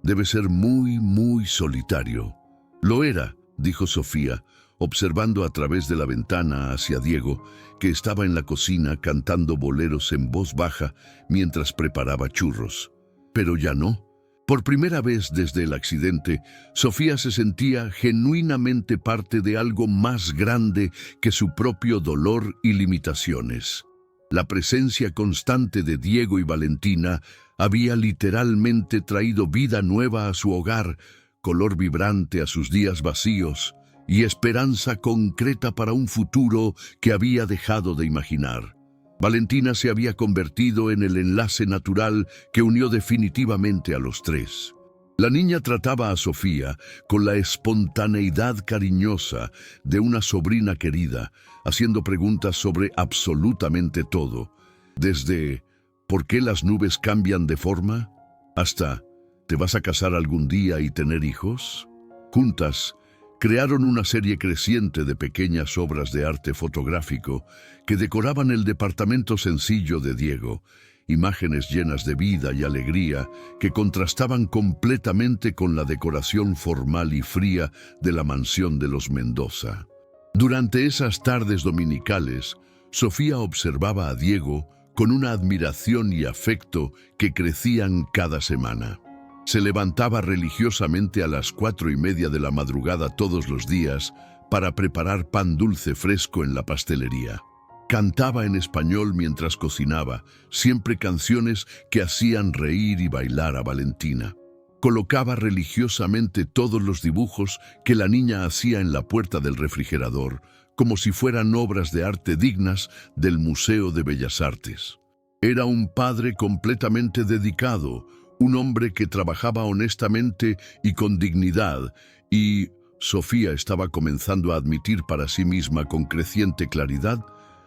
«Debe ser muy solitario». «Lo era», dijo Sofía, observando a través de la ventana hacia Diego, que estaba en la cocina cantando boleros en voz baja mientras preparaba churros. Pero ya no. Por primera vez desde el accidente, Sofía se sentía genuinamente parte de algo más grande que su propio dolor y limitaciones. La presencia constante de Diego y Valentina había literalmente traído vida nueva a su hogar, color vibrante a sus días vacíos y esperanza concreta para un futuro que había dejado de imaginar. Valentina se había convertido en el enlace natural que unió definitivamente a los tres. La niña trataba a Sofía con la espontaneidad cariñosa de una sobrina querida, haciendo preguntas sobre absolutamente todo, desde ¿por qué las nubes cambian de forma? Hasta ¿te vas a casar algún día y tener hijos? Juntas, crearon una serie creciente de pequeñas obras de arte fotográfico que decoraban el departamento sencillo de Diego, imágenes llenas de vida y alegría que contrastaban completamente con la decoración formal y fría de la mansión de los Mendoza. Durante esas tardes dominicales, Sofía observaba a Diego con una admiración y afecto que crecían cada semana. Se levantaba religiosamente a las 4:30 de la madrugada todos los días para preparar pan dulce fresco en la pastelería. Cantaba en español mientras cocinaba, siempre canciones que hacían reír y bailar a Valentina. Colocaba religiosamente todos los dibujos que la niña hacía en la puerta del refrigerador, como si fueran obras de arte dignas del Museo de Bellas Artes. Era un padre completamente dedicado, un hombre que trabajaba honestamente y con dignidad, y Sofía estaba comenzando a admitir para sí misma con creciente claridad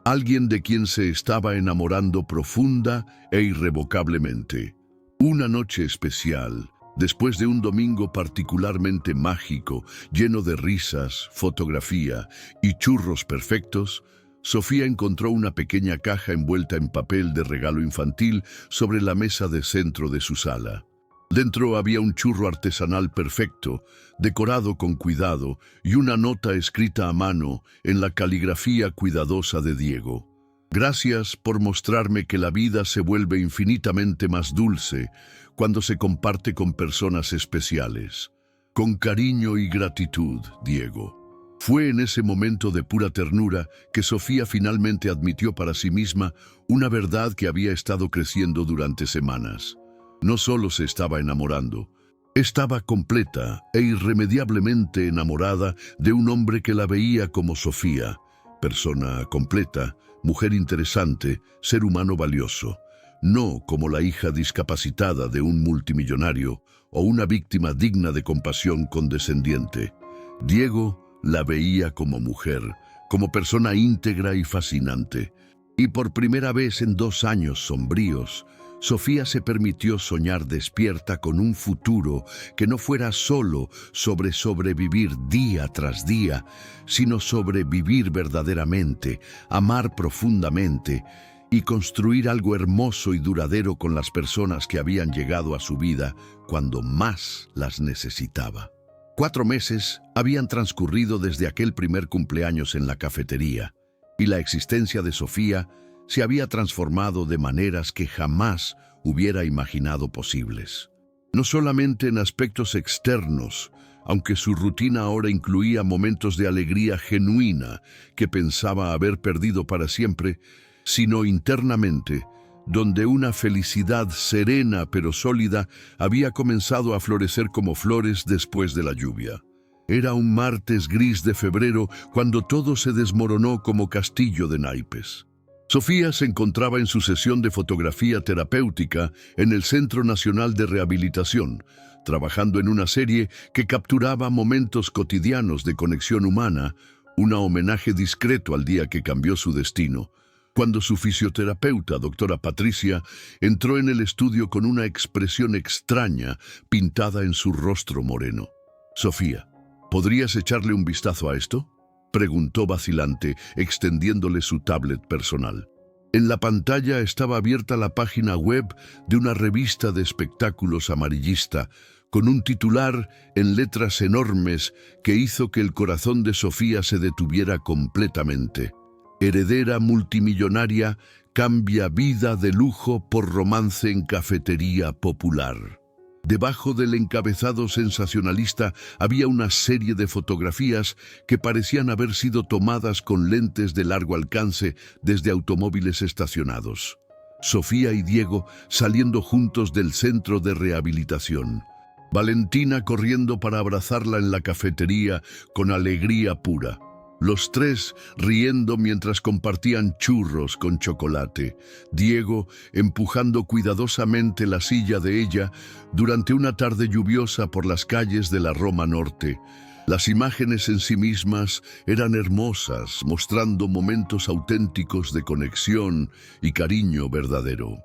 alguien de quien se estaba enamorando profunda e irrevocablemente. Una noche especial, después de un domingo particularmente mágico, lleno de risas, fotografía y churros perfectos, Sofía encontró una pequeña caja envuelta en papel de regalo infantil sobre la mesa de centro de su sala. Dentro había un churro artesanal perfecto, decorado con cuidado, y una nota escrita a mano en la caligrafía cuidadosa de Diego. Gracias por mostrarme que la vida se vuelve infinitamente más dulce cuando se comparte con personas especiales. Con cariño y gratitud, Diego. Fue en ese momento de pura ternura que Sofía finalmente admitió para sí misma una verdad que había estado creciendo durante semanas. No solo se estaba enamorando, estaba completa e irremediablemente enamorada de un hombre que la veía como Sofía, persona completa, mujer interesante, ser humano valioso, no como la hija discapacitada de un multimillonario o una víctima digna de compasión condescendiente. Diego la veía como mujer, como persona íntegra y fascinante. Y por primera vez en 2 años sombríos, Sofía se permitió soñar despierta con un futuro que no fuera solo sobre sobrevivir día tras día, sino sobre vivir verdaderamente, amar profundamente y construir algo hermoso y duradero con las personas que habían llegado a su vida cuando más las necesitaba. 4 meses habían transcurrido desde aquel primer cumpleaños en la cafetería, y la existencia de Sofía se había transformado de maneras que jamás hubiera imaginado posibles. No solamente en aspectos externos, aunque su rutina ahora incluía momentos de alegría genuina que pensaba haber perdido para siempre, sino internamente, donde una felicidad serena pero sólida había comenzado a florecer como flores después de la lluvia. Era un martes gris de febrero cuando todo se desmoronó como castillo de naipes. Sofía se encontraba en su sesión de fotografía terapéutica en el Centro Nacional de Rehabilitación, trabajando en una serie que capturaba momentos cotidianos de conexión humana, un homenaje discreto al día que cambió su destino, cuando su fisioterapeuta, doctora Patricia, entró en el estudio con una expresión extraña pintada en su rostro moreno. «Sofía, ¿podrías echarle un vistazo a esto?», preguntó vacilante, extendiéndole su tablet personal. En la pantalla estaba abierta la página web de una revista de espectáculos amarillista, con un titular en letras enormes que hizo que el corazón de Sofía se detuviera completamente. Heredera multimillonaria cambia vida de lujo por romance en cafetería popular. Debajo del encabezado sensacionalista había una serie de fotografías que parecían haber sido tomadas con lentes de largo alcance desde automóviles estacionados. Sofía y Diego saliendo juntos del centro de rehabilitación. Valentina corriendo para abrazarla en la cafetería con alegría pura. Los 3 riendo mientras compartían churros con chocolate. Diego empujando cuidadosamente la silla de ella durante una tarde lluviosa por las calles de la Roma Norte. Las imágenes en sí mismas eran hermosas, mostrando momentos auténticos de conexión y cariño verdadero.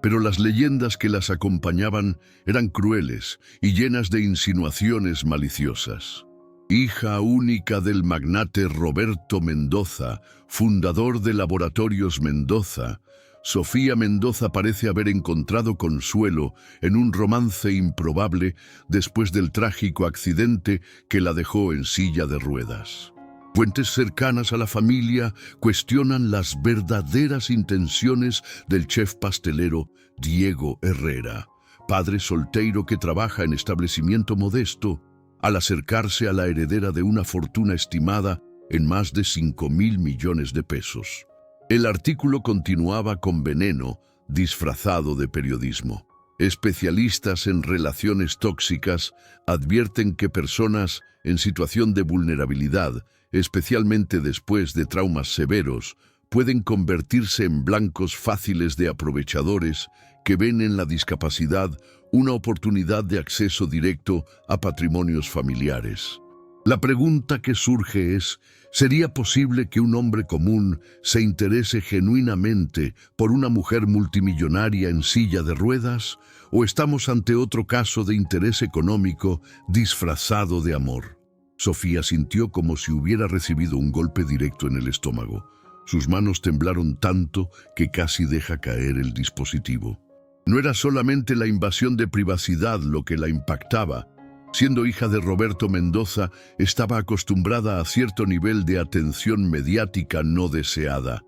Pero las leyendas que las acompañaban eran crueles y llenas de insinuaciones maliciosas. Hija única del magnate Roberto Mendoza, fundador de Laboratorios Mendoza, Sofía Mendoza parece haber encontrado consuelo en un romance improbable después del trágico accidente que la dejó en silla de ruedas. Fuentes cercanas a la familia cuestionan las verdaderas intenciones del chef pastelero Diego Herrera, padre soltero que trabaja en establecimiento modesto, al acercarse a la heredera de una fortuna estimada en más de 5.000 millones de pesos. El artículo continuaba con veneno disfrazado de periodismo. Especialistas en relaciones tóxicas advierten que personas en situación de vulnerabilidad, especialmente después de traumas severos, pueden convertirse en blancos fáciles de aprovechadores que ven en la discapacidad una oportunidad de acceso directo a patrimonios familiares. La pregunta que surge es, ¿sería posible que un hombre común se interese genuinamente por una mujer multimillonaria en silla de ruedas? ¿O estamos ante otro caso de interés económico disfrazado de amor? Sofía sintió como si hubiera recibido un golpe directo en el estómago. Sus manos temblaron tanto que casi deja caer el dispositivo. No era solamente la invasión de privacidad lo que la impactaba. Siendo hija de Roberto Mendoza, estaba acostumbrada a cierto nivel de atención mediática no deseada.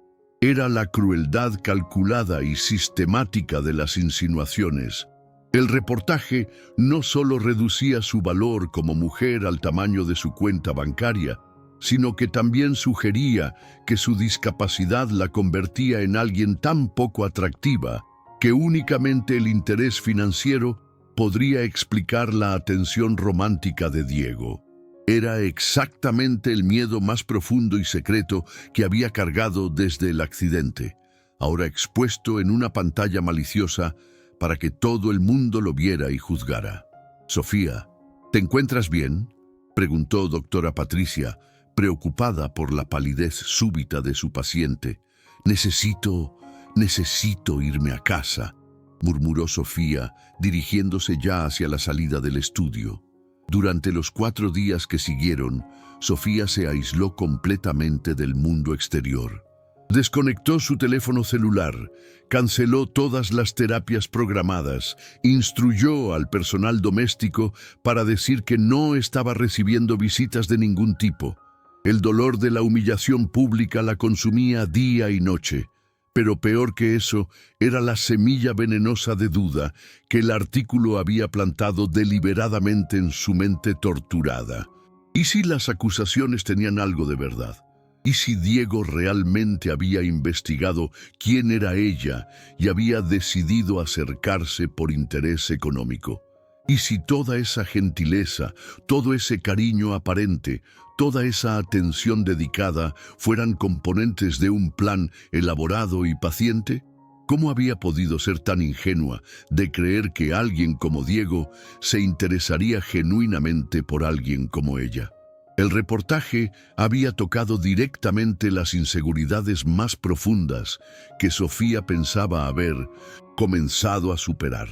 era la crueldad calculada y sistemática de las insinuaciones. El reportaje no solo reducía su valor como mujer al tamaño de su cuenta bancaria, sino que también sugería que su discapacidad la convertía en alguien tan poco atractiva que únicamente el interés financiero podría explicar la atención romántica de Diego. Era exactamente el miedo más profundo y secreto que había cargado desde el accidente, ahora expuesto en una pantalla maliciosa para que todo el mundo lo viera y juzgara. «Sofía, ¿te encuentras bien?», preguntó doctora Patricia, preocupada por la palidez súbita de su paciente. Necesito irme a casa», murmuró Sofía, dirigiéndose ya hacia la salida del estudio. Durante los 4 días que siguieron, Sofía se aisló completamente del mundo exterior. Desconectó su teléfono celular, canceló todas las terapias programadas, instruyó al personal doméstico para decir que no estaba recibiendo visitas de ningún tipo. El dolor de la humillación pública la consumía día y noche. Pero peor que eso era la semilla venenosa de duda que el artículo había plantado deliberadamente en su mente torturada. ¿Y si las acusaciones tenían algo de verdad? ¿Y si Diego realmente había investigado quién era ella y había decidido acercarse por interés económico? ¿Y si toda esa gentileza, todo ese cariño aparente, toda esa atención dedicada fueran componentes de un plan elaborado y paciente? ¿Cómo había podido ser tan ingenua de creer que alguien como Diego se interesaría genuinamente por alguien como ella? El reportaje había tocado directamente las inseguridades más profundas que Sofía pensaba haber comenzado a superar.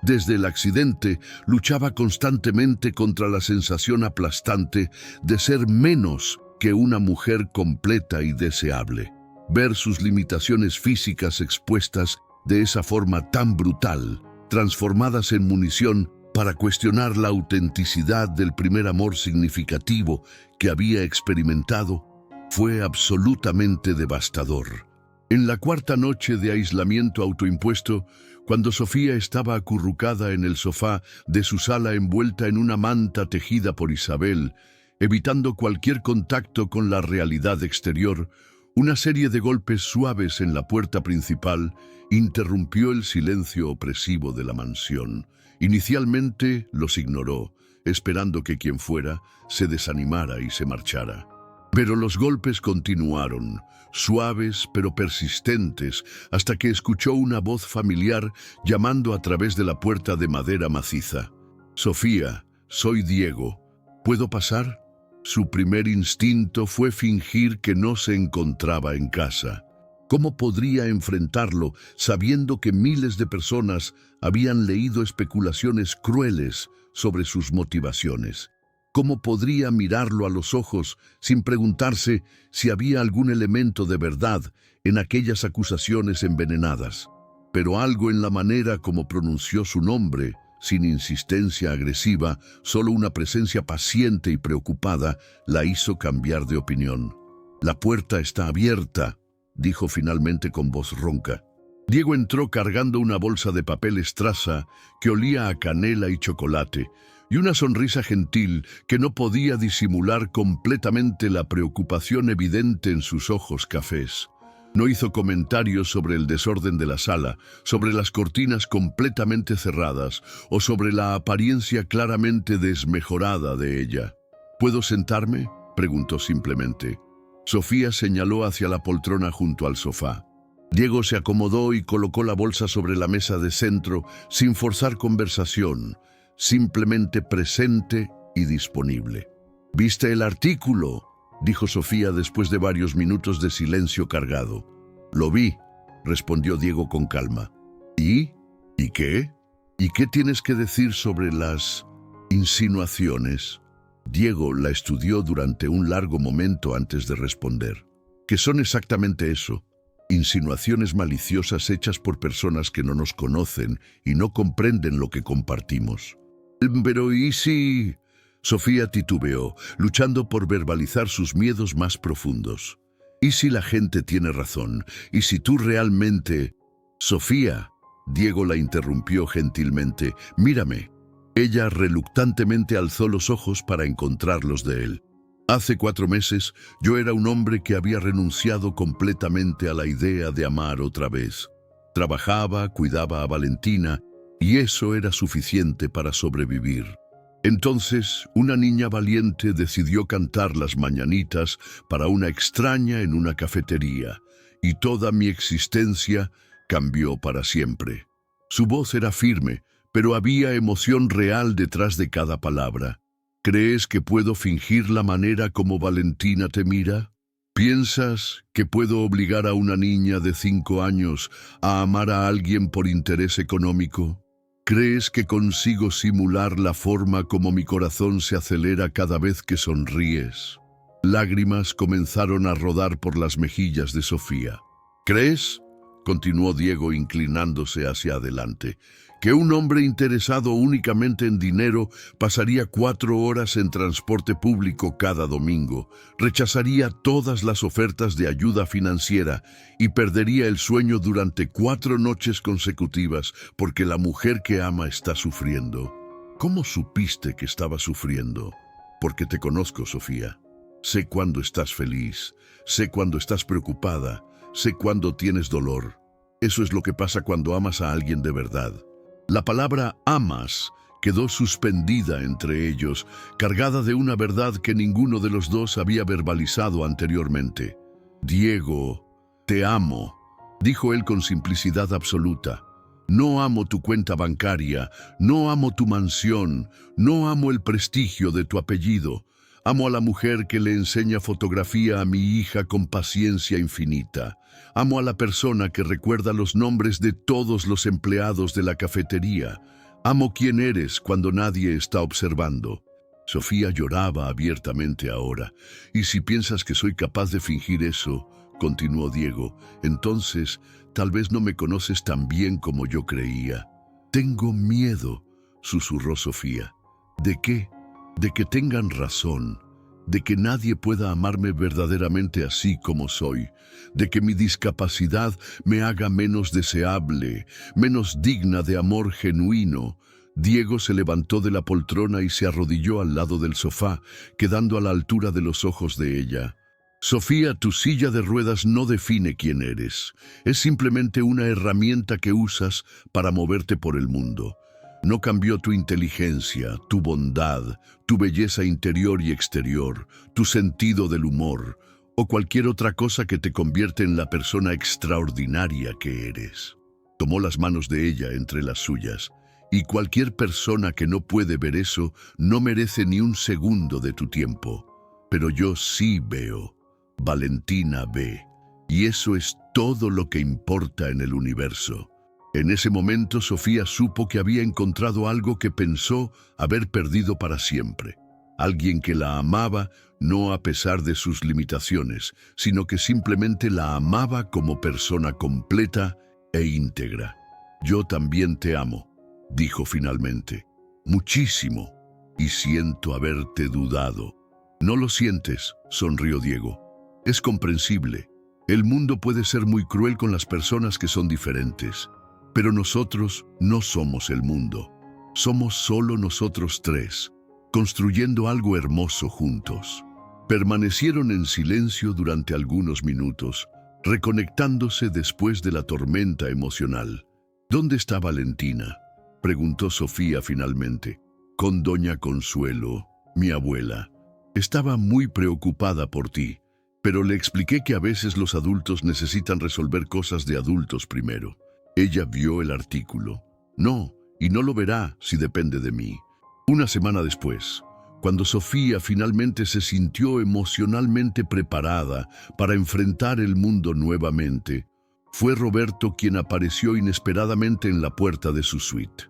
Desde el accidente, luchaba constantemente contra la sensación aplastante de ser menos que una mujer completa y deseable. Ver sus limitaciones físicas expuestas de esa forma tan brutal, transformadas en munición para cuestionar la autenticidad del primer amor significativo que había experimentado, fue absolutamente devastador. En la 4ª noche de aislamiento autoimpuesto, cuando Sofía estaba acurrucada en el sofá de su sala envuelta en una manta tejida por Isabel, evitando cualquier contacto con la realidad exterior, una serie de golpes suaves en la puerta principal interrumpió el silencio opresivo de la mansión. Inicialmente los ignoró, esperando que quien fuera se desanimara y se marchara. Pero los golpes continuaron, suaves pero persistentes, hasta que escuchó una voz familiar llamando a través de la puerta de madera maciza. «Sofía, soy Diego. ¿Puedo pasar?». Su primer instinto fue fingir que no se encontraba en casa. ¿Cómo podría enfrentarlo sabiendo que miles de personas habían leído especulaciones crueles sobre sus motivaciones? ¿Cómo podría mirarlo a los ojos sin preguntarse si había algún elemento de verdad en aquellas acusaciones envenenadas? Pero algo en la manera como pronunció su nombre, sin insistencia agresiva, solo una presencia paciente y preocupada, la hizo cambiar de opinión. «La puerta está abierta», dijo finalmente con voz ronca. Diego entró cargando una bolsa de papel estraza que olía a canela y chocolate, y una sonrisa gentil que no podía disimular completamente la preocupación evidente en sus ojos cafés. No hizo comentarios sobre el desorden de la sala, sobre las cortinas completamente cerradas o sobre la apariencia claramente desmejorada de ella. «¿Puedo sentarme?», preguntó simplemente. Sofía señaló hacia la poltrona junto al sofá. Diego se acomodó y colocó la bolsa sobre la mesa de centro sin forzar conversación, simplemente presente y disponible. «¿Viste el artículo?», dijo Sofía después de varios minutos de silencio cargado. «Lo vi», respondió Diego con calma. «¿Y? ¿Y qué? ¿Y qué tienes que decir sobre las insinuaciones?». Diego la estudió durante un largo momento antes de responder. «¿Qué son exactamente eso? Insinuaciones maliciosas hechas por personas que no nos conocen y no comprenden lo que compartimos». «Pero ¿y si...?». Sofía titubeó, luchando por verbalizar sus miedos más profundos. ¿Y si la gente tiene razón? ¿Y si tú realmente... Sofía, Diego la interrumpió gentilmente, mírame. Ella reluctantemente alzó los ojos para encontrarlos de él. Hace 4 meses yo era un hombre que había renunciado completamente a la idea de amar otra vez. Trabajaba, cuidaba a Valentina, y eso era suficiente para sobrevivir. Entonces, una niña valiente decidió cantar las mañanitas para una extraña en una cafetería, y toda mi existencia cambió para siempre. Su voz era firme, pero había emoción real detrás de cada palabra. ¿Crees que puedo fingir la manera como Valentina te mira? ¿Piensas que puedo obligar a una niña de 5 años a amar a alguien por interés económico? ¿Crees que consigo simular la forma como mi corazón se acelera cada vez que sonríes? Lágrimas comenzaron a rodar por las mejillas de Sofía. ¿Crees? Continuó Diego inclinándose hacia adelante, que un hombre interesado únicamente en dinero pasaría 4 horas en transporte público cada domingo, rechazaría todas las ofertas de ayuda financiera y perdería el sueño durante 4 noches consecutivas porque la mujer que ama está sufriendo. ¿Cómo supiste que estaba sufriendo? Porque te conozco, Sofía. Sé cuándo estás feliz, sé cuándo estás preocupada, sé cuándo tienes dolor. Eso es lo que pasa cuando amas a alguien de verdad. La palabra amas quedó suspendida entre ellos, cargada de una verdad que ninguno de los dos había verbalizado anteriormente. Diego, te amo, dijo él con simplicidad absoluta. No amo tu cuenta bancaria, no amo tu mansión, no amo el prestigio de tu apellido. Amo a la mujer que le enseña fotografía a mi hija con paciencia infinita. Amo a la persona que recuerda los nombres de todos los empleados de la cafetería. Amo quién eres cuando nadie está observando. Sofía lloraba abiertamente ahora. Y si piensas que soy capaz de fingir eso, continuó Diego, entonces tal vez no me conoces tan bien como yo creía. Tengo miedo, susurró Sofía. ¿De qué? De que tengan razón, de que nadie pueda amarme verdaderamente así como soy, de que mi discapacidad me haga menos deseable, menos digna de amor genuino. Diego se levantó de la poltrona y se arrodilló al lado del sofá, quedando a la altura de los ojos de ella. Sofía, tu silla de ruedas no define quién eres. Es simplemente una herramienta que usas para moverte por el mundo. No cambió tu inteligencia, tu bondad, tu belleza interior y exterior, tu sentido del humor, o cualquier otra cosa que te convierte en la persona extraordinaria que eres. Tomó las manos de ella entre las suyas, y cualquier persona que no puede ver eso no merece ni un segundo de tu tiempo. Pero yo sí veo. Valentina ve, y eso es todo lo que importa en el universo. En ese momento Sofía supo que había encontrado algo que pensó haber perdido para siempre. Alguien que la amaba no a pesar de sus limitaciones, sino que simplemente la amaba como persona completa e íntegra. Yo también te amo, dijo finalmente. Muchísimo, y siento haberte dudado. No lo sientes, sonrió Diego. Es comprensible. El mundo puede ser muy cruel con las personas que son diferentes. Pero nosotros no somos el mundo. Somos solo nosotros 3, construyendo algo hermoso juntos. Permanecieron en silencio durante algunos minutos, reconectándose después de la tormenta emocional. ¿Dónde está Valentina?, preguntó Sofía finalmente. Con doña Consuelo, mi abuela. Estaba muy preocupada por ti, pero le expliqué que a veces los adultos necesitan resolver cosas de adultos primero. Ella vio el artículo. No, y no lo verá si depende de mí. Una semana después, cuando Sofía finalmente se sintió emocionalmente preparada para enfrentar el mundo nuevamente, fue Roberto quien apareció inesperadamente en la puerta de su suite.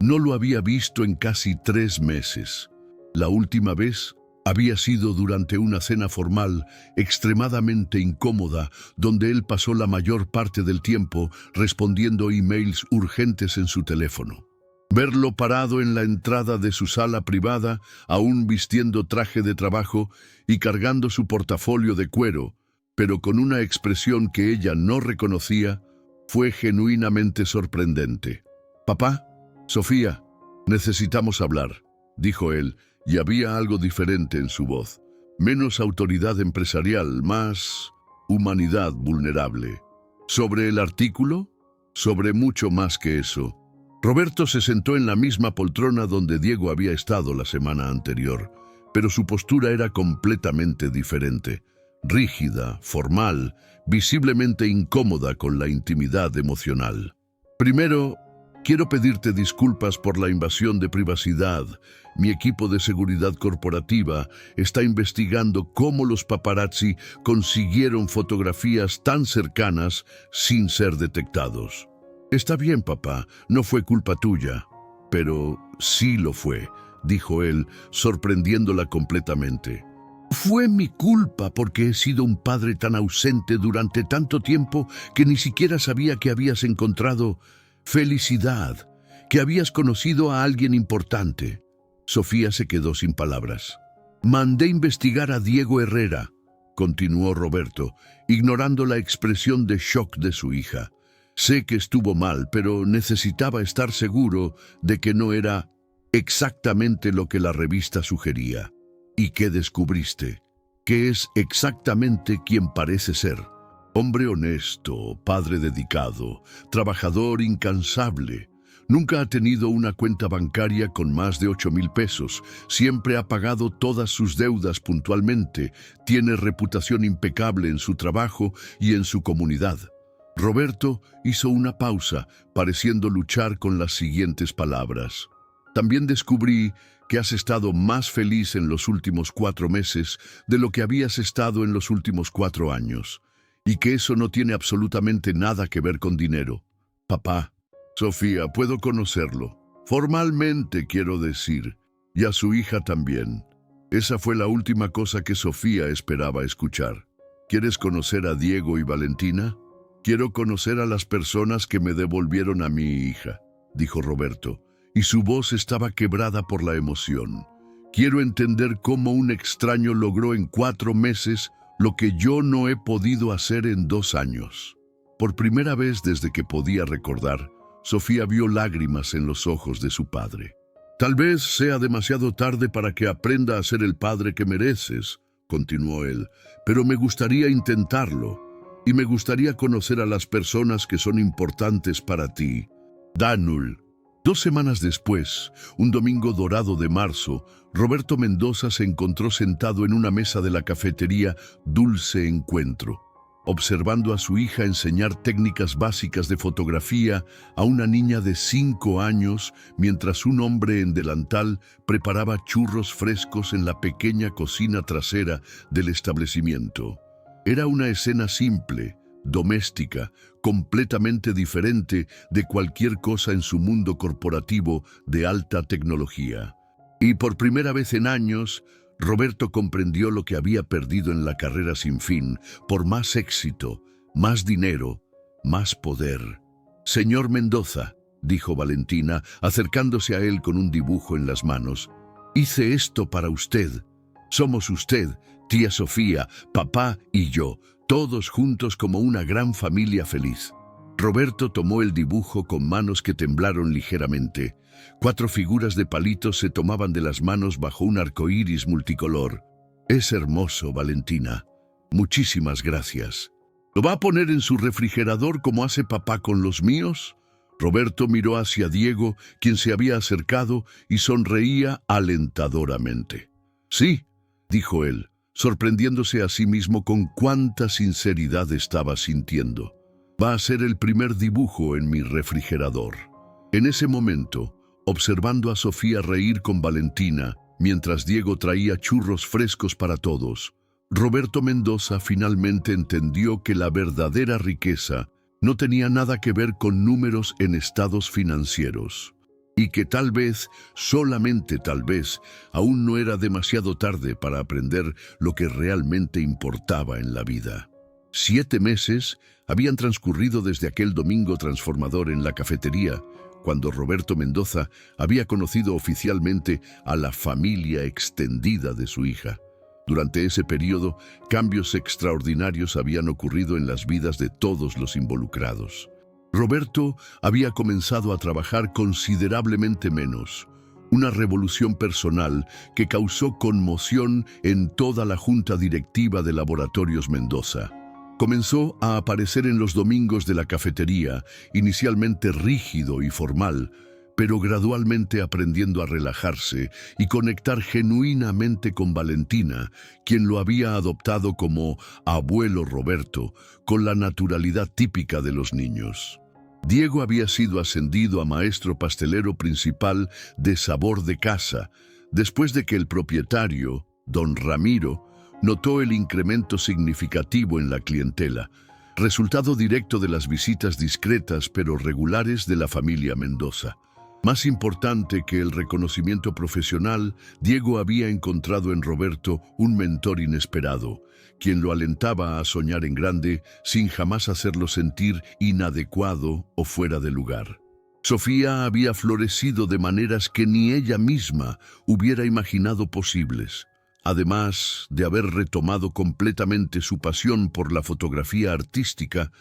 No lo había visto en casi 3 meses. La última vez había sido durante una cena formal extremadamente incómoda, donde él pasó la mayor parte del tiempo respondiendo emails urgentes en su teléfono. Verlo parado en la entrada de su sala privada, aún vistiendo traje de trabajo y cargando su portafolio de cuero, pero con una expresión que ella no reconocía, fue genuinamente sorprendente. «Papá, Sofía, necesitamos hablar», dijo él, y había algo diferente en su voz. Menos autoridad empresarial, más humanidad vulnerable. ¿Sobre el artículo? Sobre mucho más que eso. Roberto se sentó en la misma poltrona donde Diego había estado la semana anterior, pero su postura era completamente diferente. Rígida, formal, visiblemente incómoda con la intimidad emocional. «Primero, quiero pedirte disculpas por la invasión de privacidad. Mi equipo de seguridad corporativa está investigando cómo los paparazzi consiguieron fotografías tan cercanas sin ser detectados». «Está bien, papá, no fue culpa tuya». «Pero sí lo fue», dijo él, sorprendiéndola completamente. «Fue mi culpa porque he sido un padre tan ausente durante tanto tiempo que ni siquiera sabía que habías encontrado felicidad, que habías conocido a alguien importante». Sofía se quedó sin palabras. «Mandé investigar a Diego Herrera», continuó Roberto, ignorando la expresión de shock de su hija. «Sé que estuvo mal, pero necesitaba estar seguro de que no era exactamente lo que la revista sugería». «¿Y qué descubriste?» «Que es exactamente quien parece ser. Hombre honesto, padre dedicado, trabajador incansable. Nunca ha tenido una cuenta bancaria con más de 8,000 pesos. Siempre ha pagado todas sus deudas puntualmente. Tiene reputación impecable en su trabajo y en su comunidad». Roberto hizo una pausa, pareciendo luchar con las siguientes palabras. «También descubrí que has estado más feliz en los últimos 4 meses de lo que habías estado en los últimos 4 años, y que eso no tiene absolutamente nada que ver con dinero. Papá, Sofía, puedo conocerlo. Formalmente, quiero decir, y a su hija también». Esa fue la última cosa que Sofía esperaba escuchar. «¿Quieres conocer a Diego y Valentina?» «Quiero conocer a las personas que me devolvieron a mi hija», dijo Roberto, y su voz estaba quebrada por la emoción. «Quiero entender cómo un extraño logró en 4 meses lo que yo no he podido hacer en 2 años». Por primera vez desde que podía recordar, Sofía vio lágrimas en los ojos de su padre. «Tal vez sea demasiado tarde para que aprenda a ser el padre que mereces», continuó él, «pero me gustaría intentarlo, y me gustaría conocer a las personas que son importantes para ti. Danul». 2 semanas después, un domingo dorado de marzo, Roberto Mendoza se encontró sentado en una mesa de la cafetería Dulce Encuentro, observando a su hija enseñar técnicas básicas de fotografía a una niña de 5 años, mientras un hombre en delantal preparaba churros frescos en la pequeña cocina trasera del establecimiento. Era una escena simple, doméstica, completamente diferente de cualquier cosa en su mundo corporativo de alta tecnología. Y por primera vez en años, Roberto comprendió lo que había perdido en la carrera sin fin, por más éxito, más dinero, más poder. «Señor Mendoza», dijo Valentina, acercándose a él con un dibujo en las manos, «hice esto para usted. Somos usted, tía Sofía, papá y yo, todos juntos como una gran familia feliz». Roberto tomó el dibujo con manos que temblaron ligeramente. 4 figuras de palitos se tomaban de las manos bajo un arcoíris multicolor. «Es hermoso, Valentina. Muchísimas gracias. ¿Lo va a poner en su refrigerador como hace papá con los míos?» Roberto miró hacia Diego, quien se había acercado, y sonreía alentadoramente. «Sí», dijo él, sorprendiéndose a sí mismo con cuánta sinceridad estaba sintiendo. «Va a ser el primer dibujo en mi refrigerador». En ese momento, observando a Sofía reír con Valentina, mientras Diego traía churros frescos para todos, Roberto Mendoza finalmente entendió que la verdadera riqueza no tenía nada que ver con números en estados financieros, y que tal vez, solamente tal vez, aún no era demasiado tarde para aprender lo que realmente importaba en la vida. 7 meses habían transcurrido desde aquel domingo transformador en la cafetería, cuando Roberto Mendoza había conocido oficialmente a la familia extendida de su hija. Durante ese periodo, cambios extraordinarios habían ocurrido en las vidas de todos los involucrados. Roberto había comenzado a trabajar considerablemente menos, una revolución personal que causó conmoción en toda la junta directiva de Laboratorios Mendoza. Comenzó a aparecer en los domingos de la cafetería, inicialmente rígido y formal, pero gradualmente aprendiendo a relajarse y conectar genuinamente con Valentina, quien lo había adoptado como abuelo Roberto, con la naturalidad típica de los niños. Diego había sido ascendido a maestro pastelero principal de Sabor de Casa, después de que el propietario, don Ramiro, notó el incremento significativo en la clientela, resultado directo de las visitas discretas pero regulares de la familia Mendoza. Más importante que el reconocimiento profesional, Diego había encontrado en Roberto un mentor inesperado, quien lo alentaba a soñar en grande sin jamás hacerlo sentir inadecuado o fuera de lugar. Sofía había florecido de maneras que ni ella misma hubiera imaginado posibles. Además de haber retomado completamente su pasión por la fotografía artística,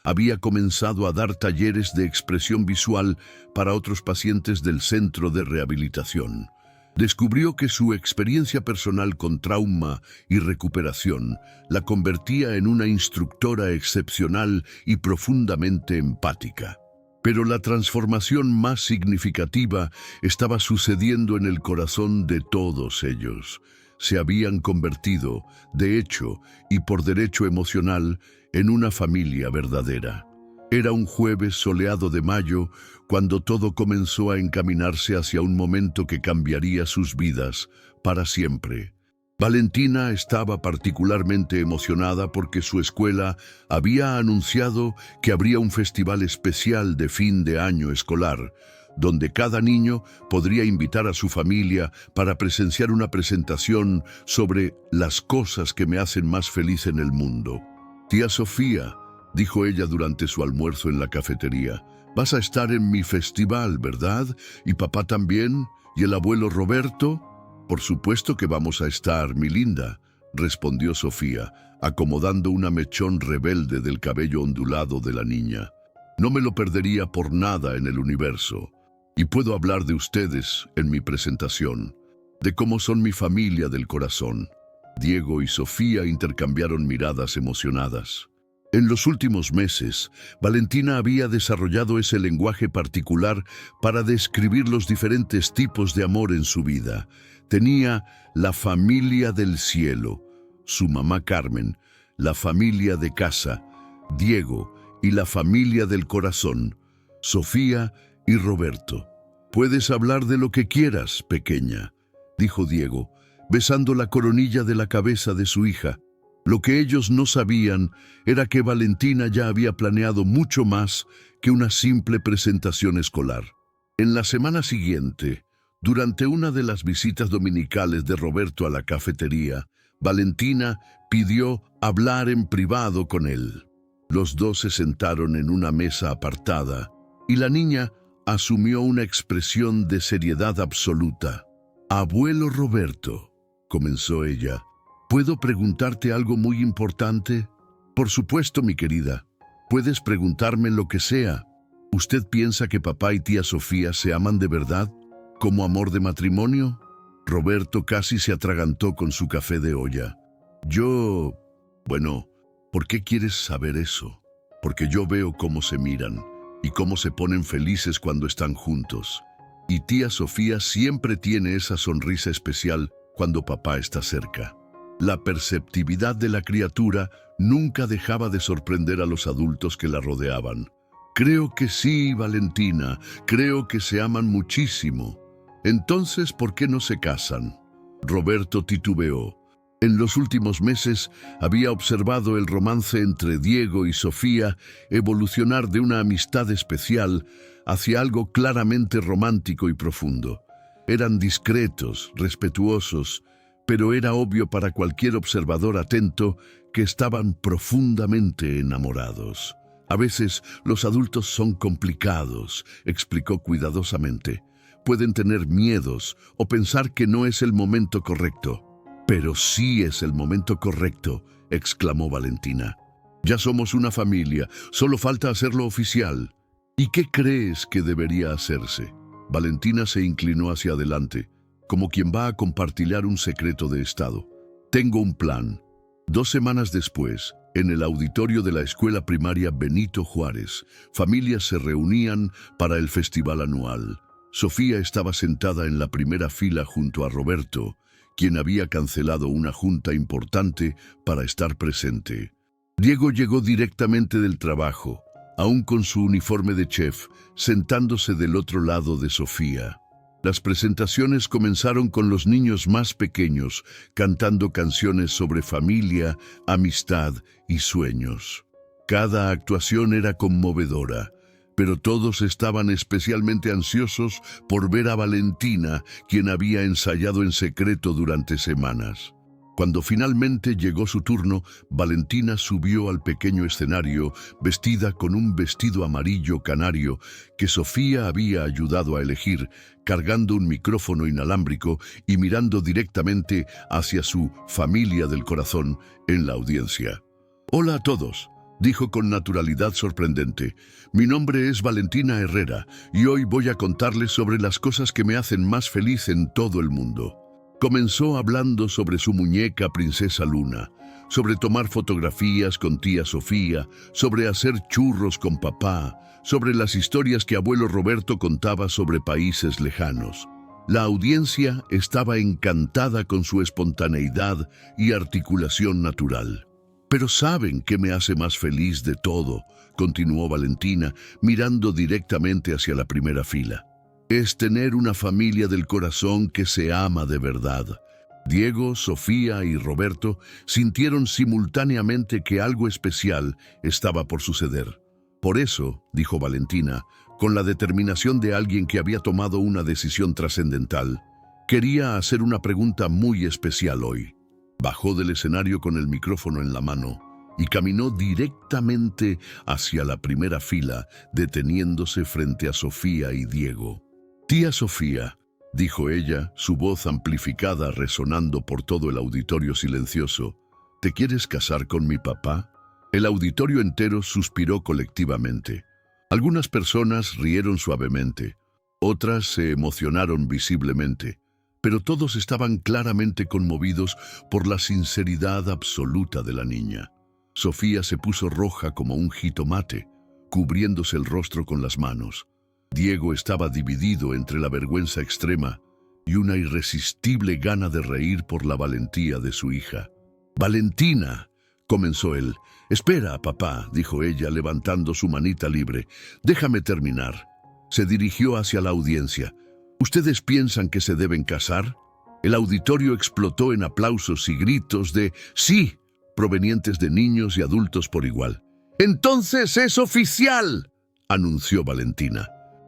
había comenzado a dar talleres de expresión visual para otros pacientes del centro de rehabilitación. Descubrió que su experiencia personal con trauma y recuperación la convertía en una instructora excepcional y profundamente empática. Pero la transformación más significativa estaba sucediendo en el corazón de todos ellos. Se habían convertido, de hecho y por derecho emocional, en una familia verdadera. Era un jueves soleado de mayo cuando todo comenzó a encaminarse hacia un momento que cambiaría sus vidas para siempre. Valentina estaba particularmente emocionada porque su escuela había anunciado que habría un festival especial de fin de año escolar, donde cada niño podría invitar a su familia para presenciar una presentación sobre las cosas que me hacen más feliz en el mundo. «Tía Sofía», dijo ella durante su almuerzo en la cafetería, «vas a estar en mi festival, ¿verdad? ¿Y papá también? ¿Y el abuelo Roberto?» «Por supuesto que vamos a estar, mi linda», respondió Sofía, acomodando una mechón rebelde del cabello ondulado de la niña. «No me lo perdería por nada en el universo. Y puedo hablar de ustedes en mi presentación, de cómo son mi familia del corazón». Diego y Sofía intercambiaron miradas emocionadas. En los últimos meses, Valentina había desarrollado ese lenguaje particular para describir los diferentes tipos de amor en su vida. Tenía la familia del cielo, su mamá Carmen, la familia de casa, Diego, y la familia del corazón, Sofía y Roberto. «Puedes hablar de lo que quieras, pequeña», dijo Diego, besando la coronilla de la cabeza de su hija. Lo que ellos no sabían era que Valentina ya había planeado mucho más que una simple presentación escolar. En la semana siguiente, durante una de las visitas dominicales de Roberto a la cafetería, Valentina pidió hablar en privado con él. Los dos se sentaron en una mesa apartada y la niña asumió una expresión de seriedad absoluta. «Abuelo Roberto», comenzó ella, «¿puedo preguntarte algo muy importante?» «Por supuesto, mi querida. Puedes preguntarme lo que sea. ¿Usted piensa que papá y tía Sofía se aman de verdad? ¿Como amor de matrimonio?» Roberto casi se atragantó con su café de olla. Bueno, ¿por qué quieres saber eso? Porque yo veo cómo se miran y cómo se ponen felices cuando están juntos. Y tía Sofía siempre tiene esa sonrisa especial cuando papá está cerca. La perceptividad de la criatura nunca dejaba de sorprender a los adultos que la rodeaban. «Creo que sí, Valentina, creo que se aman muchísimo. Entonces, ¿por qué no se casan?» Roberto titubeó. En los últimos meses había observado el romance entre Diego y Sofía evolucionar de una amistad especial hacia algo claramente romántico y profundo. Eran discretos, respetuosos, pero era obvio para cualquier observador atento que estaban profundamente enamorados. «A veces los adultos son complicados», explicó cuidadosamente. «Pueden tener miedos o pensar que no es el momento correcto. Pero sí es el momento correcto, exclamó Valentina. Ya somos una familia, solo falta hacerlo oficial. ¿Y qué crees que debería hacerse? Valentina se inclinó hacia adelante, como quien va a compartir un secreto de estado. Tengo un plan. 2 semanas después, en el auditorio de la escuela primaria Benito Juárez, familias se reunían para el festival anual. Sofía estaba sentada en la primera fila junto a Roberto, quien había cancelado una junta importante para estar presente. Diego llegó directamente del trabajo, aún con su uniforme de chef, sentándose del otro lado de Sofía. Las presentaciones comenzaron con los niños más pequeños, cantando canciones sobre familia, amistad y sueños. Cada actuación era conmovedora, pero todos estaban especialmente ansiosos por ver a Valentina, quien había ensayado en secreto durante semanas. Cuando finalmente llegó su turno, Valentina subió al pequeño escenario vestida con un vestido amarillo canario que Sofía había ayudado a elegir, cargando un micrófono inalámbrico y mirando directamente hacia su familia del corazón en la audiencia. «Hola a todos», dijo con naturalidad sorprendente. «Mi nombre es Valentina Herrera y hoy voy a contarles sobre las cosas que me hacen más feliz en todo el mundo». Comenzó hablando sobre su muñeca Princesa Luna, sobre tomar fotografías con tía Sofía, sobre hacer churros con papá, sobre las historias que abuelo Roberto contaba sobre países lejanos. La audiencia estaba encantada con su espontaneidad y articulación natural. «Pero ¿saben qué me hace más feliz de todo?», continuó Valentina, mirando directamente hacia la primera fila. «Es tener una familia del corazón que se ama de verdad». Diego, Sofía y Roberto sintieron simultáneamente que algo especial estaba por suceder. «Por eso», dijo Valentina, con la determinación de alguien que había tomado una decisión trascendental, «quería hacer una pregunta muy especial hoy». Bajó del escenario con el micrófono en la mano y caminó directamente hacia la primera fila, deteniéndose frente a Sofía y Diego. «Tía Sofía», dijo ella, su voz amplificada resonando por todo el auditorio silencioso, «¿te quieres casar con mi papá?». El auditorio entero suspiró colectivamente. Algunas personas rieron suavemente, otras se emocionaron visiblemente, pero todos estaban claramente conmovidos por la sinceridad absoluta de la niña. Sofía se puso roja como un jitomate, cubriéndose el rostro con las manos. Diego estaba dividido entre la vergüenza extrema y una irresistible gana de reír por la valentía de su hija. «Valentina», comenzó él. «Espera, papá», dijo ella levantando su manita libre. «Déjame terminar». Se dirigió hacia la audiencia. «¿Ustedes piensan que se deben casar?». El auditorio explotó en aplausos y gritos de «sí», provenientes de niños y adultos por igual. «Entonces es oficial», anunció Valentina.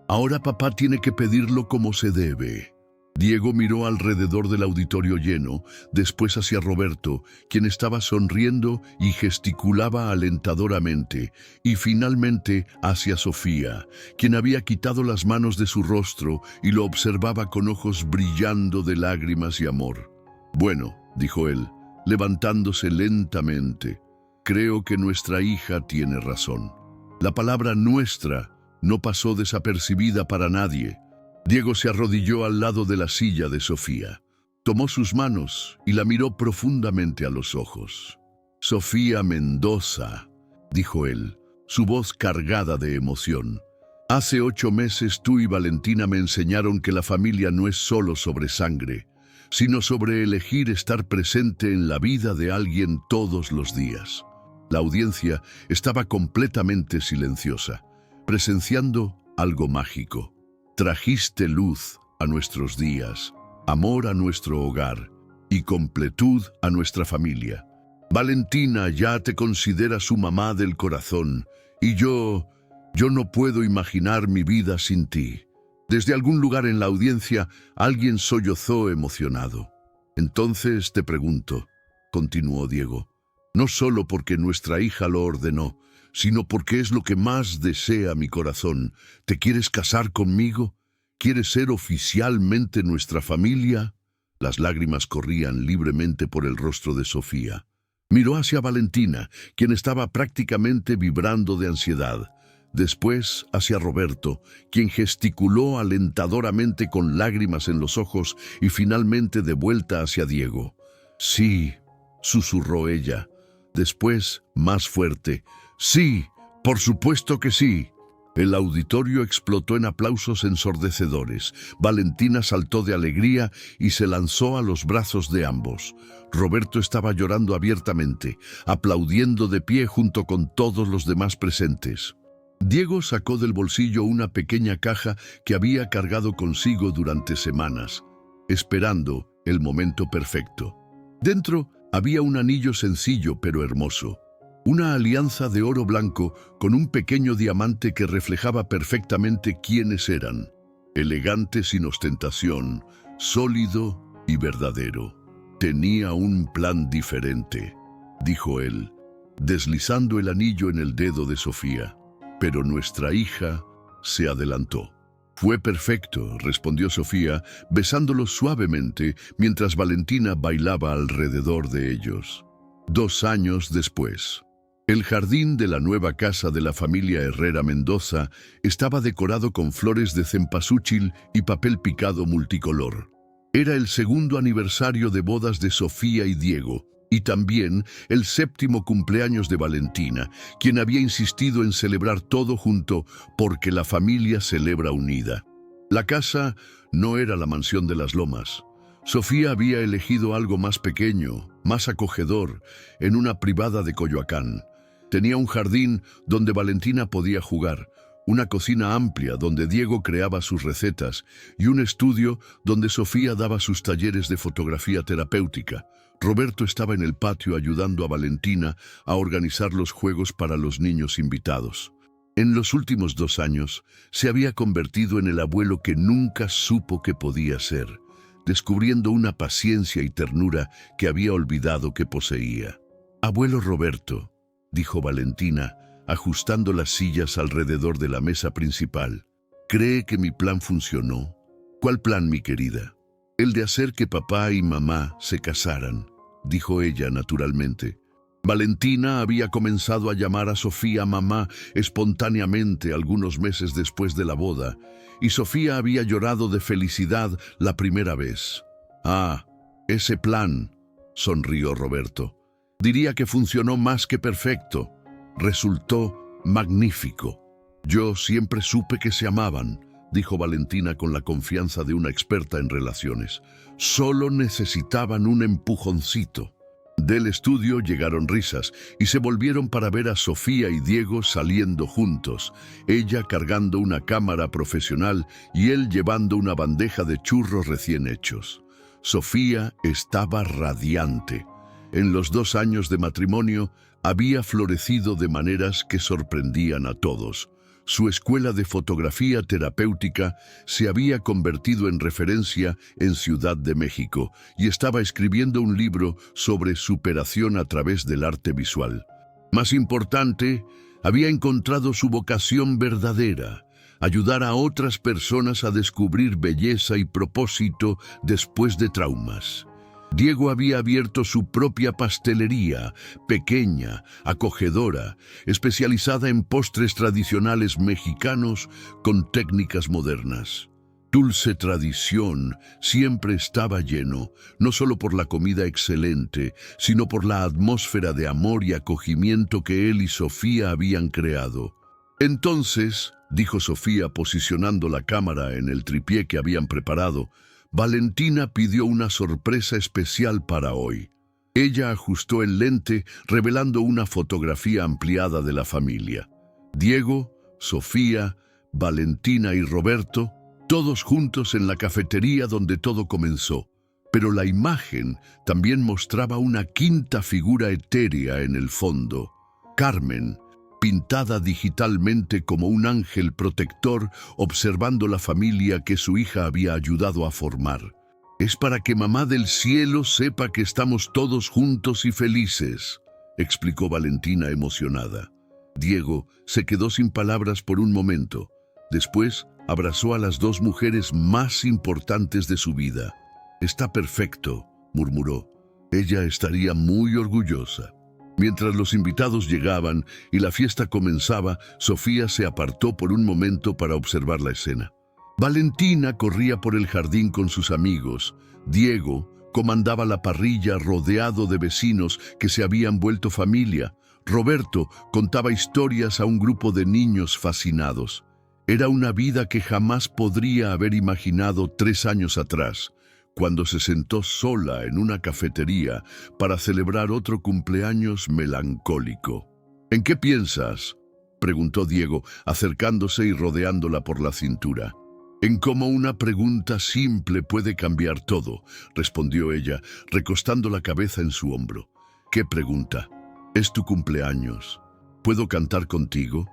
«Ahora papá tiene que pedirlo como se debe». Diego miró alrededor del auditorio lleno, después hacia Roberto, quien estaba sonriendo y gesticulaba alentadoramente, y finalmente hacia Sofía, quien había quitado las manos de su rostro y lo observaba con ojos brillando de lágrimas y amor. «Bueno», dijo él, levantándose lentamente, «creo que nuestra hija tiene razón». La palabra «nuestra» no pasó desapercibida para nadie. Diego se arrodilló al lado de la silla de Sofía. Tomó sus manos y la miró profundamente a los ojos. «Sofía Mendoza», dijo él, su voz cargada de emoción. «Hace 8 meses tú y Valentina me enseñaron que la familia no es solo sobre sangre, sino sobre elegir estar presente en la vida de alguien todos los días». La audiencia estaba completamente silenciosa, presenciando algo mágico. «Trajiste luz a nuestros días, amor a nuestro hogar y completud a nuestra familia. Valentina ya te considera su mamá del corazón y yo no puedo imaginar mi vida sin ti». Desde algún lugar en la audiencia, alguien sollozó emocionado. «Entonces te pregunto», continuó Diego, «no solo porque nuestra hija lo ordenó, sino porque es lo que más desea mi corazón. ¿Te quieres casar conmigo? ¿Quieres ser oficialmente nuestra familia?». Las lágrimas corrían libremente por el rostro de Sofía. Miró hacia Valentina, quien estaba prácticamente vibrando de ansiedad. Después hacia Roberto, quien gesticuló alentadoramente con lágrimas en los ojos, y finalmente de vuelta hacia Diego. «Sí», susurró ella. Después, más fuerte. «Sí, por supuesto que sí». El auditorio explotó en aplausos ensordecedores. Valentina saltó de alegría y se lanzó a los brazos de ambos. Roberto estaba llorando abiertamente, aplaudiendo de pie junto con todos los demás presentes. Diego sacó del bolsillo una pequeña caja que había cargado consigo durante semanas, esperando el momento perfecto. Dentro había un anillo sencillo pero hermoso. Una alianza de oro blanco con un pequeño diamante que reflejaba perfectamente quiénes eran. Elegante sin ostentación, sólido y verdadero. «Tenía un plan diferente», dijo él, deslizando el anillo en el dedo de Sofía. «Pero nuestra hija se adelantó». «Fue perfecto», respondió Sofía, besándolo suavemente mientras Valentina bailaba alrededor de ellos. 2 años después. El jardín de la nueva casa de la familia Herrera Mendoza estaba decorado con flores de cempasúchil y papel picado multicolor. Era el 2º aniversario de bodas de Sofía y Diego, y también el 7º cumpleaños de Valentina, quien había insistido en celebrar todo junto porque la familia celebra unida. La casa no era la mansión de las Lomas. Sofía había elegido algo más pequeño, más acogedor, en una privada de Coyoacán. Tenía un jardín donde Valentina podía jugar, una cocina amplia donde Diego creaba sus recetas y un estudio donde Sofía daba sus talleres de fotografía terapéutica. Roberto estaba en el patio ayudando a Valentina a organizar los juegos para los niños invitados. En los últimos 2 años se había convertido en el abuelo que nunca supo que podía ser, descubriendo una paciencia y ternura que había olvidado que poseía. «Abuelo Roberto», dijo Valentina, ajustando las sillas alrededor de la mesa principal. «¿Cree que mi plan funcionó?» «¿Cuál plan, mi querida?» «El de hacer que papá y mamá se casaran», dijo ella naturalmente. Valentina había comenzado a llamar a Sofía mamá espontáneamente algunos meses después de la boda, y Sofía había llorado de felicidad la primera vez. «Ah, ese plan», sonrió Roberto. «Diría que funcionó más que perfecto. Resultó magnífico». «Yo siempre supe que se amaban», dijo Valentina con la confianza de una experta en relaciones. «Solo necesitaban un empujoncito». Del estudio llegaron risas y se volvieron para ver a Sofía y Diego saliendo juntos, ella cargando una cámara profesional y él llevando una bandeja de churros recién hechos. Sofía estaba radiante. En los 2 años de matrimonio había florecido de maneras que sorprendían a todos. Su escuela de fotografía terapéutica se había convertido en referencia en Ciudad de México y estaba escribiendo un libro sobre superación a través del arte visual. Más importante, había encontrado su vocación verdadera: ayudar a otras personas a descubrir belleza y propósito después de traumas. Diego había abierto su propia pastelería, pequeña, acogedora, especializada en postres tradicionales mexicanos con técnicas modernas. Dulce Tradición siempre estaba lleno, no solo por la comida excelente, sino por la atmósfera de amor y acogimiento que él y Sofía habían creado. «Entonces», dijo Sofía posicionando la cámara en el tripié que habían preparado, «Valentina pidió una sorpresa especial para hoy». Ella ajustó el lente, revelando una fotografía ampliada de la familia. Diego, Sofía, Valentina y Roberto, todos juntos en la cafetería donde todo comenzó. Pero la imagen también mostraba una quinta figura etérea en el fondo: Carmen, pintada digitalmente como un ángel protector, observando la familia que su hija había ayudado a formar. «Es para que Mamá del Cielo sepa que estamos todos juntos y felices», explicó Valentina emocionada. Diego se quedó sin palabras por un momento. Después abrazó a las 2 mujeres más importantes de su vida. Está perfecto, murmuró. Ella estaría muy orgullosa. Mientras los invitados llegaban y la fiesta comenzaba, Sofía se apartó por un momento para observar la escena. Valentina corría por el jardín con sus amigos. Diego comandaba la parrilla rodeado de vecinos que se habían vuelto familia. Roberto contaba historias a un grupo de niños fascinados. Era una vida que jamás podría haber imaginado 3 años atrás, cuando se sentó sola en una cafetería para celebrar otro cumpleaños melancólico. ¿En qué piensas?, preguntó Diego, acercándose y rodeándola por la cintura. En cómo una pregunta simple puede cambiar todo, respondió ella, recostando la cabeza en su hombro. ¿Qué pregunta? Es tu cumpleaños. ¿Puedo cantar contigo?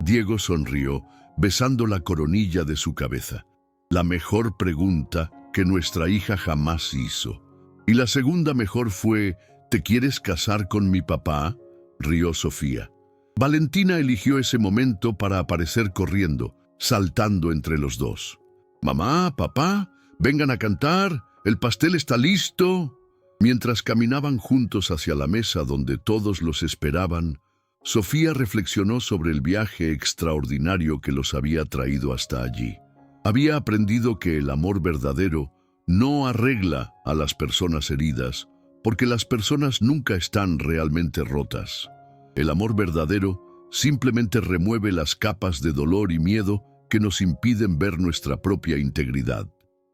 Diego sonrió, besando la coronilla de su cabeza. La mejor pregunta que nuestra hija jamás hizo. Y la segunda mejor fue, ¿te quieres casar con mi papá?, rió Sofía. Valentina eligió ese momento para aparecer corriendo, saltando entre los dos. Mamá, papá, vengan a cantar, el pastel está listo. Mientras caminaban juntos hacia la mesa donde todos los esperaban, Sofía reflexionó sobre el viaje extraordinario que los había traído hasta allí. Había aprendido que el amor verdadero no arregla a las personas heridas, porque las personas nunca están realmente rotas. El amor verdadero simplemente remueve las capas de dolor y miedo que nos impiden ver nuestra propia integridad.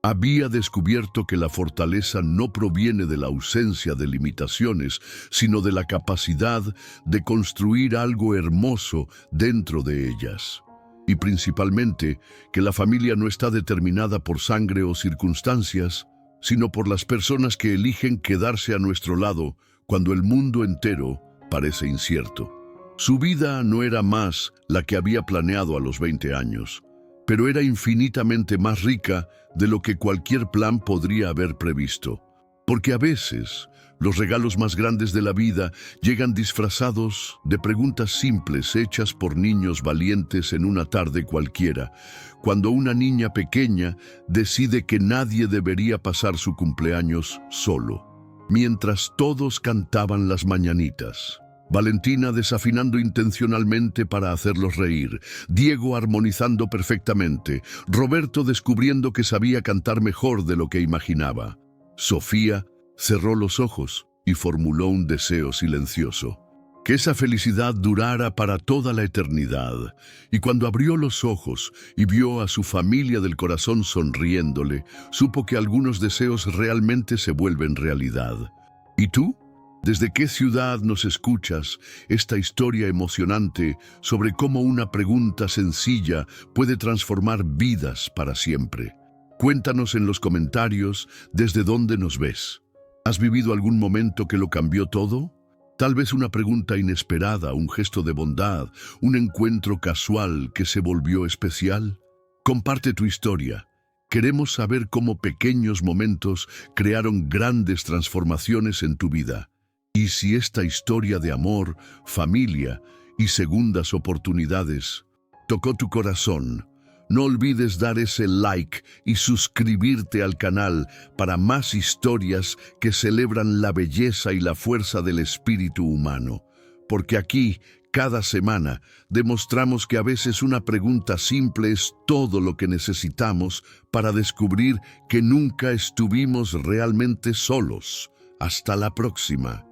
Había descubierto que la fortaleza no proviene de la ausencia de limitaciones, sino de la capacidad de construir algo hermoso dentro de ellas. Y principalmente, que la familia no está determinada por sangre o circunstancias, sino por las personas que eligen quedarse a nuestro lado cuando el mundo entero parece incierto. Su vida no era más la que había planeado a los 20 años, pero era infinitamente más rica de lo que cualquier plan podría haber previsto. Porque a veces, los regalos más grandes de la vida llegan disfrazados de preguntas simples hechas por niños valientes en una tarde cualquiera, cuando una niña pequeña decide que nadie debería pasar su cumpleaños solo, mientras todos cantaban las mañanitas. Valentina desafinando intencionalmente para hacerlos reír, Diego armonizando perfectamente, Roberto descubriendo que sabía cantar mejor de lo que imaginaba. Sofía cerró los ojos y formuló un deseo silencioso. Que esa felicidad durara para toda la eternidad. Y cuando abrió los ojos y vio a su familia del corazón sonriéndole, supo que algunos deseos realmente se vuelven realidad. ¿Y tú? ¿Desde qué ciudad nos escuchas esta historia emocionante sobre cómo una pregunta sencilla puede transformar vidas para siempre? Cuéntanos en los comentarios desde dónde nos ves. ¿Has vivido algún momento que lo cambió todo? Tal vez una pregunta inesperada, un gesto de bondad, un encuentro casual que se volvió especial. Comparte tu historia. Queremos saber cómo pequeños momentos crearon grandes transformaciones en tu vida. Y si esta historia de amor, familia y segundas oportunidades tocó tu corazón, no olvides dar ese like y suscribirte al canal para más historias que celebran la belleza y la fuerza del espíritu humano. Porque aquí, cada semana, demostramos que a veces una pregunta simple es todo lo que necesitamos para descubrir que nunca estuvimos realmente solos. Hasta la próxima.